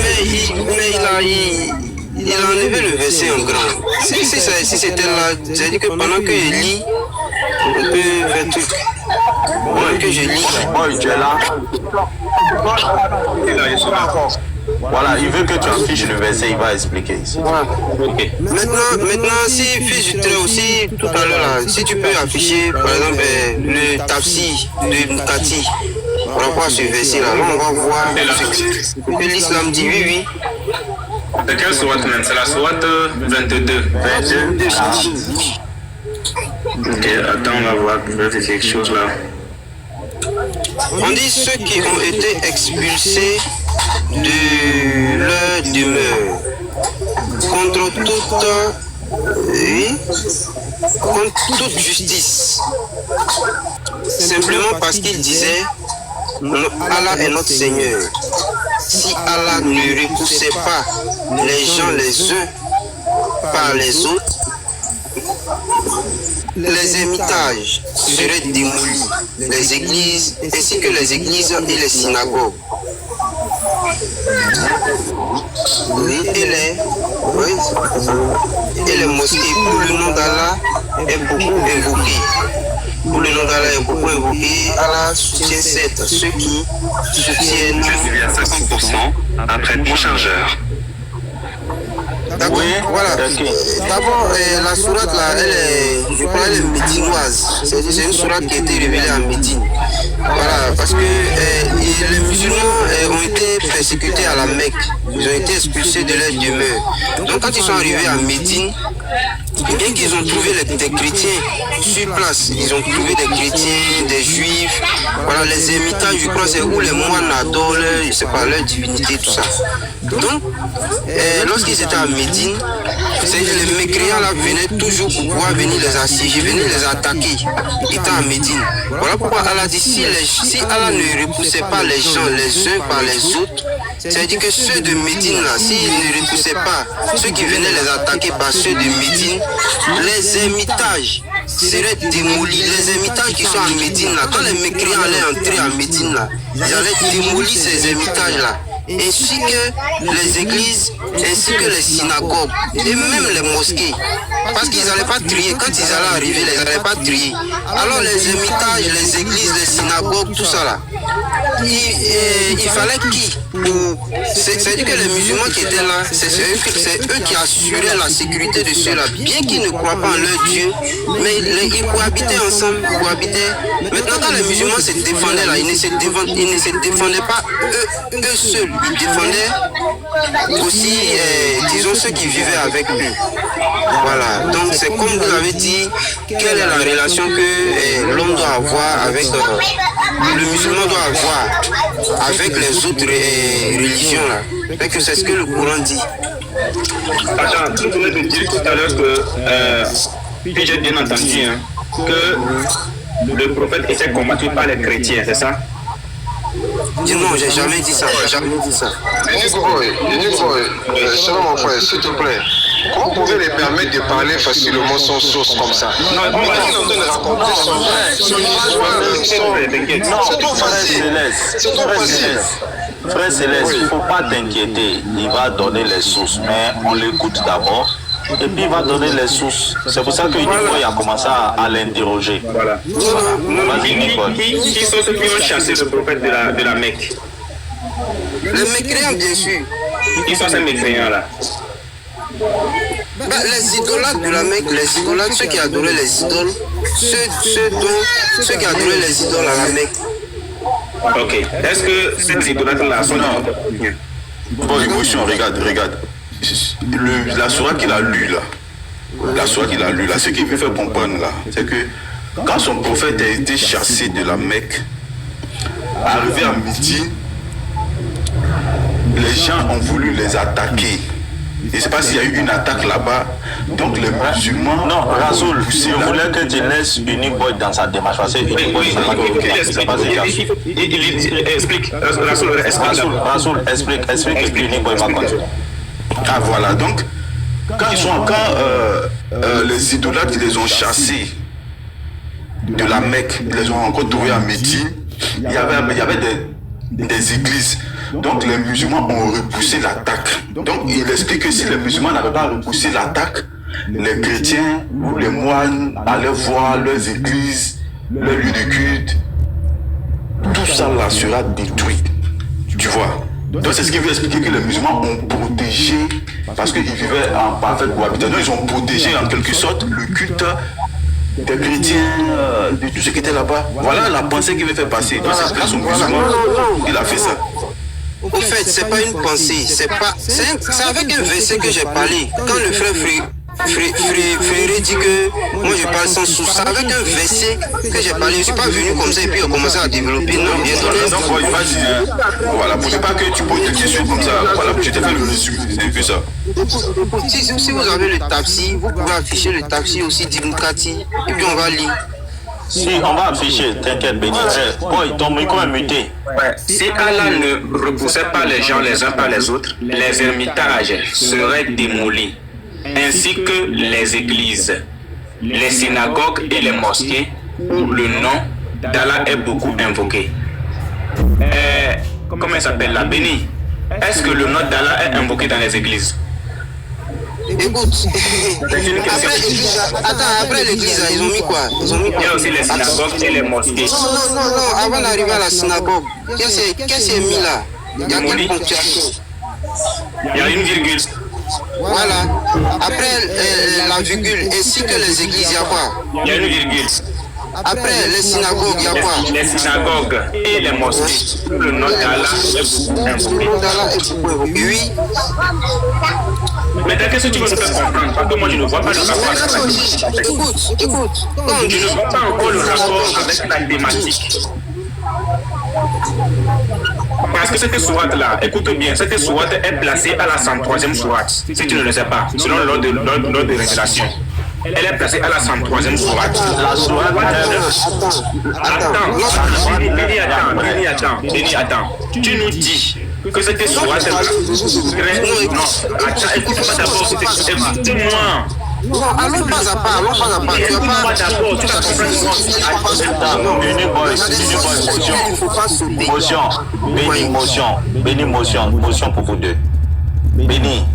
il a enlevé le verset en grand. Si c'était là, j'ai dit que pendant que je lis, on peut faire tout. Pendant que je lis. Oh, tu es là. Voilà, il veut que tu affiches le verset, il va expliquer ici. Voilà. Ok. Maintenant, si fils du trait aussi, tout à l'heure, là, si tu peux afficher, par exemple, le tafsir de Mkati, par rapport à ce verset-là, là, on va voir ce que l'islam dit. Oui, oui. C'est quelle sourate même? C'est la sourate 22. 22. Ok, attends, on va voir peut-être quelque chose là. On dit ceux qui ont été expulsés de leur demeure contre toute justice, simplement parce qu'ils disaient Allah est notre Seigneur. Si Allah ne repoussait pas les gens les uns par les autres, les ermitages seraient démolis, les églises ainsi que les églises et les synagogues. Oui, et les mosquées, pour le nom d'Allah est beaucoup invoqué. Pour le nom d'Allah est beaucoup invoqué. Allah soutient ceux qui soutiennent. Je suis à 50% après mon chargeur. D'accord, Oui, voilà. ok. D'abord, la sourate là, je crois elle est médinoise. C'est une sourate qui a été révélée en Médine. Voilà, parce que les musulmans ont été persécutés à la Mecque. Ils ont été expulsés de leur demeure. Donc quand ils sont arrivés à Médine, bien qu'ils ont trouvé des chrétiens sur place, ils ont trouvé des chrétiens, des juifs, voilà, les ermitages, je crois, c'est où les moines adorent, je sais pas, leur divinité, tout ça. Donc, lorsqu'ils étaient à Médine, les mécréants là venaient toujours pour pouvoir venir les assiéger, venir les attaquer, étant à Médine. Voilà pourquoi Allah dit, si Allah ne repoussait pas les gens les uns par les autres, c'est-à-dire que ceux de Médine là, s'ils ne repoussaient pas ceux qui venaient les attaquer par ceux de Médine, les ermitages seraient démolis. Les ermitages qui sont à Médine là, quand les mécréants allaient entrer à Médine là, ils allaient démolir ces ermitages là, ainsi que les églises, ainsi que les synagogues, et même les mosquées. Parce qu'ils n'allaient pas trier, quand ils allaient arriver, ils n'allaient pas trier. Alors les ermitages, les églises, les synagogues, tout ça là, il fallait qui? C'est-à-dire que les musulmans qui étaient là, c'est eux qui assuraient la sécurité de ceux-là, bien qu'ils ne croient pas en leur Dieu, mais ils cohabitaient ensemble, Maintenant, quand les musulmans se défendaient là, ils ne se défendaient pas eux seuls, ils défendaient aussi, disons, ceux qui vivaient avec eux. Voilà, donc c'est comme vous avez dit, quelle est la relation que l'homme doit avoir avec, le musulman doit avoir avec les autres religions là. Fait que c'est ce que le Coran dit. Attends, tu voulais te dire tout à l'heure que, puis j'ai bien entendu, hein, que le prophète était combattu par les chrétiens, c'est ça? Non, j'ai jamais dit ça, Selon mon frère, s'il te plaît, comment vous pouvez les permettre de parler facilement sans source comme ça? Non, on va dire raconter son C'est trop facile. C'est trop facile. Frère Céleste, il ne faut pas t'inquiéter. Il va donner les sources, mais on l'écoute d'abord. Et puis il va donner les sources. C'est pour ça que Nicole a commencé à l'interroger. Voilà. Qui sont ceux qui ont chassé le prophète de la Mecque? Les mécréants, bien sûr. Qui sont ces mécréants là? Les idolâtres de la Mecque, les idolâtres, ceux qui adoraient les idoles, ceux qui adoraient les idoles à la Mecque. Ok. Est-ce que ces idolâtres-là sont Non. Bon, émotion, regarde. La sourate qu'il a lue là, ce qu'il veut faire comprendre là, c'est que quand son prophète a été chassé de la Mecque, arrivé à midi, les gens ont voulu les attaquer. Je ne sais pas s'il y a eu une attaque là-bas. Donc les musulmans... Non, Rasoul, je voulais que tu laisses Unique Boy dans sa démarche. Parce que Unique Boy, explique. Rasoul, explique que Unique Boy va continuer. Ah voilà, donc quand les idolâtres ils les ont chassés de la Mecque, ils les ont encore trouvés à Médine, il y avait des églises. Donc les musulmans ont repoussé l'attaque. Donc il explique que si les musulmans n'avaient pas repoussé l'attaque, les chrétiens ou les moines allaient voir leurs églises, leurs lieux de culte. Tout ça là sera détruit. Tu vois. Donc c'est ce qui veut expliquer que les musulmans ont protégé, parce qu'ils vivaient en parfaite cohabitation, ils ont protégé en quelque sorte le culte des chrétiens, de tout ce qui était là-bas. Voilà la pensée qu'il veut faire passer. Donc c'est grâce aux musulmans qu'il a fait ça. En fait, c'est pas une pensée, c'est avec un verset que j'ai parlé. Quand le frère Fréré dit que moi je parle sans source, c'est avec un verset que j'ai parlé. Je suis pas venu comme ça et puis on commence à développer. Non, bien donc il va dire, voilà, pour ne pas que tu poses des questions comme ça, voilà, je t'ai fait le résumé, c'est un peu ça. Si vous avez le taxi, vous pouvez afficher le taxi aussi d'Imkati et puis on va lire. Si, on va afficher, t'inquiète, Béni. Boy, ton micro est muté. Si Allah ne repoussait pas les gens les uns par les autres, les ermitages seraient démolis, ainsi que les églises, les synagogues et les mosquées où le nom d'Allah est beaucoup invoqué. Comment il s'appelle là, Béni? Est-ce que le nom d'Allah est invoqué dans les églises? Écoute, après l'église, ils ont mis quoi? Il y a aussi les synagogues et les mosquées. Non, avant d'arriver à la synagogue, qu'est-ce qui est mis là? Il y a quelle ponctuation? Il y a une virgule. Voilà. Après la virgule, ainsi que les églises, il y a quoi? Il y a une virgule. Après les synagogues, il y a quoi? Les synagogues et les mosquées. Le nom d'Allah est beaucoup invoqué. Oui. Mais qu'est-ce que tu veux nous faire comprendre? Parce que moi, je ne vois pas le rapport. Écoute. Je ne vois pas encore le rapport avec la thématique. Parce que cette sourate-là, écoute bien, cette sourate est placée à la 103e sourate. Si tu ne le sais pas, selon l'ordre de révélation. Elle est placée à la 103e sourate. La sourate attends. Tu nous dis que cette sourate là. Non, attends, écoute-moi d'abord. Écoute-moi. Non, allons pas à pas. Écoute-moi d'abord, tu vas comprendre. Béni, motion pour vous deux. Béni,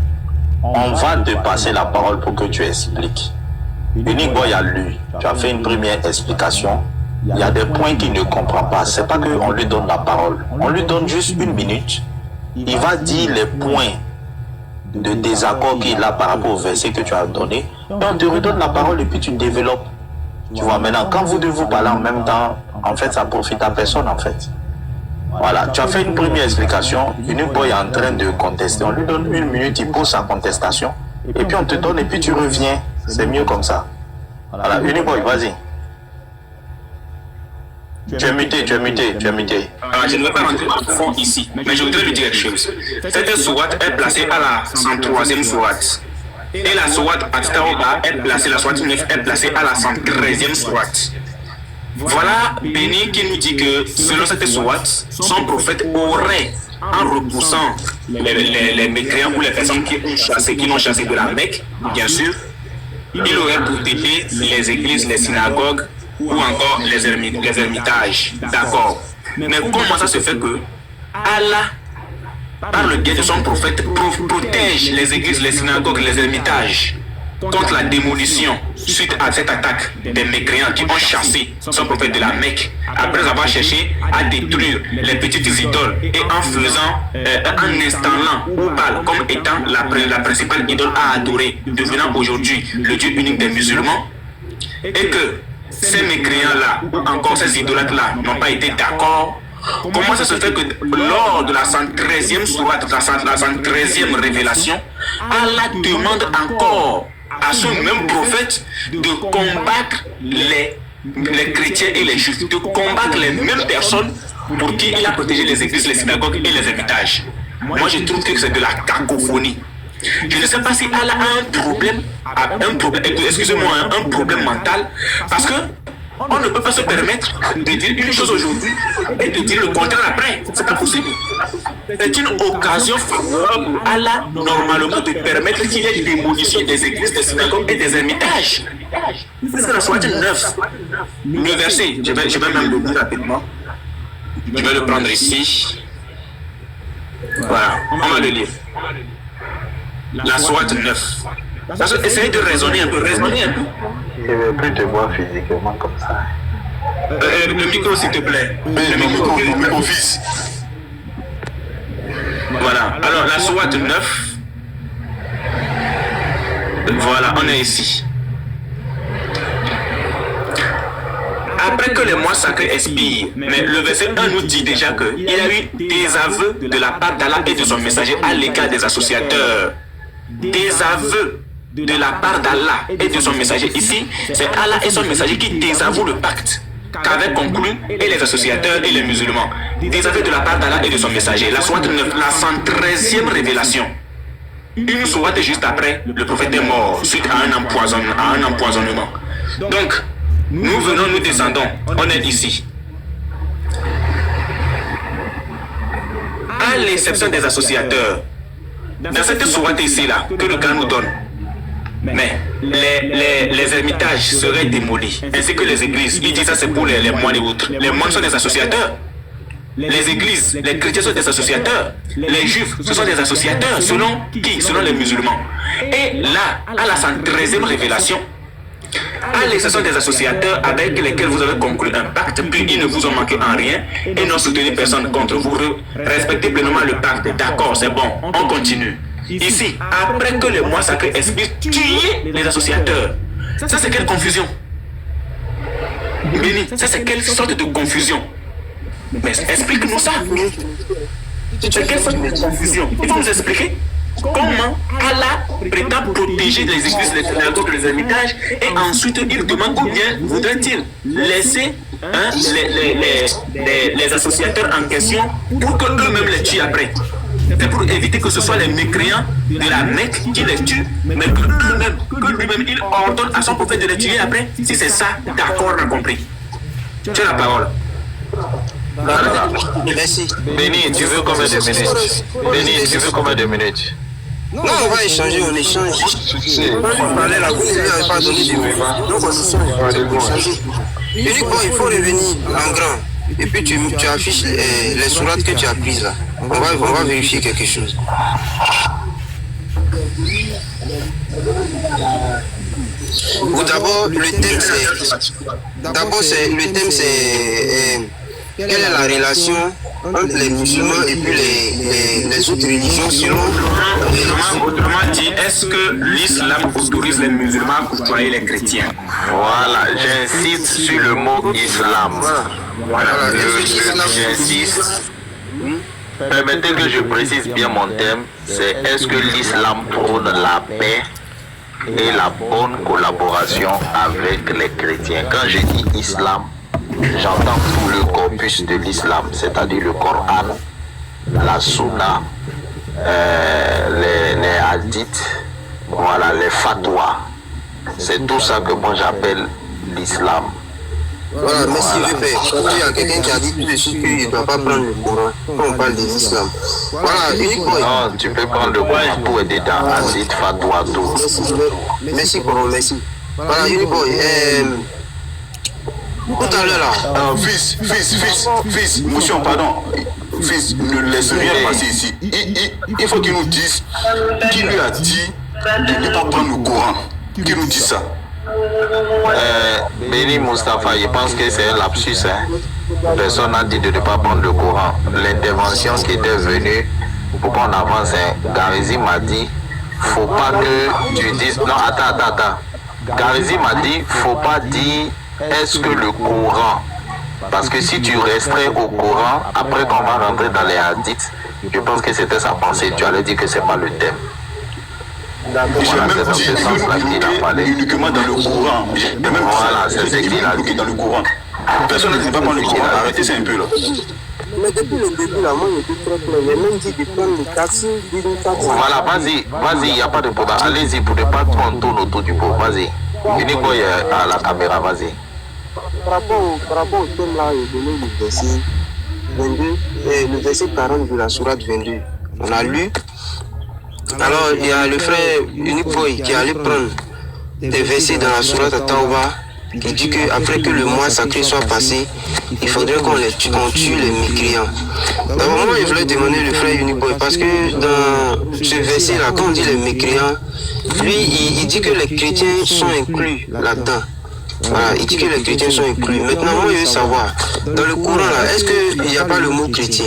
on va te passer la parole pour que tu expliques. Unique Boy a lu, tu as fait une première explication. Il y a des points qu'il ne comprend pas. C'est pas qu'on lui donne la parole. On lui donne juste 1 minute. Il va dire les points de désaccord qu'il a par rapport au verset que tu as donné. Et on te redonne la parole et puis tu développes. Tu vois, maintenant, quand vous devez vous parler en même temps, en fait, ça profite à personne, en fait. Voilà, tu as fait une première explication. Unique Boy est en train de contester. On lui donne 1 minute, il pose sa contestation. Et puis on te donne et puis tu reviens. C'est mieux comme ça. Voilà, Unique Boy, vas-y. Tu es muté. Je ne vais pas rentrer au fond ici, mais je voudrais lui dire quelque chose. Cette sourate est placée à la 103e sourate. Et la sourate At-Tawbah la sourate 9 est placée à la 113e sourate. Voilà Béni qui nous dit que selon cette sourate, son prophète aurait, en repoussant les mécréants ou les personnes qui l'ont chassé de la Mecque, bien sûr, il aurait protégé les églises, les synagogues ou encore les ermitages. D'accord. Mais comment ça se fait que Allah, par le biais de son prophète, protège les églises, les synagogues, les ermitages? contre la démolition suite à cette attaque des mécréants qui ont chassé son prophète de la Mecque après avoir cherché à détruire les petites idoles et en installant Baal comme étant la principale idole à adorer, devenant aujourd'hui le Dieu unique des musulmans, et que ces mécréants-là, ou encore ces idolâtres-là, n'ont pas été d'accord. Comment ça se fait que lors de la 113e sourate, la 113e révélation, Allah demande encore à son même prophète de combattre les chrétiens et les juifs, de combattre les mêmes personnes pour qui il a protégé les églises, les synagogues et les héritages. Moi je trouve que c'est de la cacophonie. Je ne sais pas si Allah a un problème mental, parce que on ne peut pas se permettre de dire une chose aujourd'hui et de dire le contraire après. C'est pas possible. C'est une occasion favorable à Allah, normalement, de permettre qu'il y ait des démolitions des églises, des synagogues et des ermitages. C'est la sourate 9. Le verset, je vais même le lire rapidement. Je vais le prendre ici. Voilà, on va le lire. La sourate 9. Essayez de raisonner un peu, Je ne vais plus te voir physiquement comme ça. Le micro, s'il te plaît. Le micro, fils. Voilà, alors la sourate 9. Voilà, on est ici. Après que les mois sacrés expirent, mais le verset 1 nous dit déjà qu'il y a eu des aveux de la part d'Allah et de son messager à l'égard des associateurs. Des aveux de la part d'Allah et de son messager. Ici, c'est Allah et son messager qui désavouent le pacte qu'avaient conclu et les associateurs et les musulmans. Des aveux de la part d'Allah et de son messager. La sourate 9, la 113e révélation. Une sourate juste après, le prophète est mort suite à un empoisonnement. Donc, nous descendons, on est ici. À l'exception des associateurs, dans cette sourate ici-là, que le Coran nous donne, mais les ermitages seraient démolis, ainsi que les églises. Il dit ça, c'est pour les moines et autres. Les moines sont des associateurs. Les églises, les chrétiens sont des associateurs. Les juifs, ce sont des associateurs. Selon qui? Selon les musulmans. Et là, à la 113e révélation, à l'exception des associateurs avec lesquels vous avez conclu un pacte, puis ils ne vous ont manqué en rien et n'ont soutenu personne contre vous, respectez pleinement le pacte. D'accord, c'est bon, on continue. Ici, après que les mois sacrés expirent, tuer les associateurs. Ça, c'est quelle confusion? Béni, ça, c'est quelle sorte de confusion? Mais explique-nous ça. C'est quelle sorte de confusion? Il faut nous expliquer comment Allah prétend protéger les églises, les synagogues, les ermitages, et ensuite il demande ou bien voudrait-il laisser les associateurs en question pour qu'eux-mêmes les tuent après. C'est pour éviter que ce soit les mécréants de la Mecque qui les tuent, mais que lui-même il ordonne à son prophète de les tuer après. Si c'est ça, d'accord, on a compris. Tu as la parole. Merci. Béni, tu veux combien de minutes? Béni, tu veux combien de minutes? Non, on va échanger, on échange. On parlait la bouche, il n'avait pas donné de mots. Donc on échange. Uniquement, il faut revenir en grand. Et puis tu affiches les sourates que tu as prises là. On va vérifier quelque chose. D'abord, le thème c'est quelle est la relation entre les musulmans et puis les autres religions selon... Autrement dit, est-ce que l'islam autorise les musulmans à côtoyer les chrétiens? Voilà, j'insiste sur le mot islam. Voilà, j'insiste. Permettez que je précise bien mon thème, c'est est-ce que l'islam prône la paix et la bonne collaboration avec les chrétiens? Quand je dis islam, j'entends tout le corpus de l'islam, c'est-à-dire le Coran, la Sunna, les hadiths, voilà, les fatwas. C'est tout ça que moi j'appelle l'islam. Voilà, merci le père. Il y a quelqu'un qui a dit tout de suite qu'il ne doit pas prendre le Coran quand on parle de l'islam. Voilà, uniquement. Non, tu peux prendre le Coran pour aider dans hadith, fatwa, tout. Merci Coran, merci. Voilà, uniquement. Tout à l'heure là. Fils, monsieur, pardon. Fils, ne laisse rien passer ici. Il faut qu'il nous dise qui lui a dit de ne pas prendre le Coran. qui nous dit ça. Béni Mustafa, je pense que c'est un lapsus. Hein. Personne n'a dit de ne pas prendre le courant. L'intervention qui était venue pour qu'on avance, hein. Garizi m'a dit, faut pas que tu dises. Non, attends. Garizi m'a dit, faut pas dire est-ce que le courant. Parce que si tu resterais au courant, après qu'on va rentrer dans les hadiths, je pense que c'était sa pensée. Tu allais dire que c'est pas le thème. J'ai même dit uniquement dans le courant. Voilà, c'est ce qu'il a dit. Dans le courant. Personne ne dit pas prendre le courant. Arrêtez, c'est un peu là. Mais depuis le début, là, moi, j'étais très clair. J'ai même dit de prendre le taxi, Voilà, vas-y, il n'y a pas de problème. Allez-y pour ne pas qu'on tourne autour du pot. Vas-y. Uniquement à la caméra, vas-y. Par rapport au thème là, il donné le verset 22, le verset 40 de la sourate 22. On a lu. Alors, il y a le frère Uniboy qui allait prendre des versets dans la sourate Tauba qui dit qu'après que le mois sacré soit passé, il faudrait qu'on tue les mécréants. D'abord, moi, je voulais demander le frère Uniboy parce que dans ce verset-là, quand on dit les mécréants, lui, il dit que les chrétiens sont inclus là-dedans. Voilà, il dit que les chrétiens sont inclus. Maintenant, moi, je veux savoir, dans le Coran, là, est-ce qu'il n'y a pas le mot chrétien?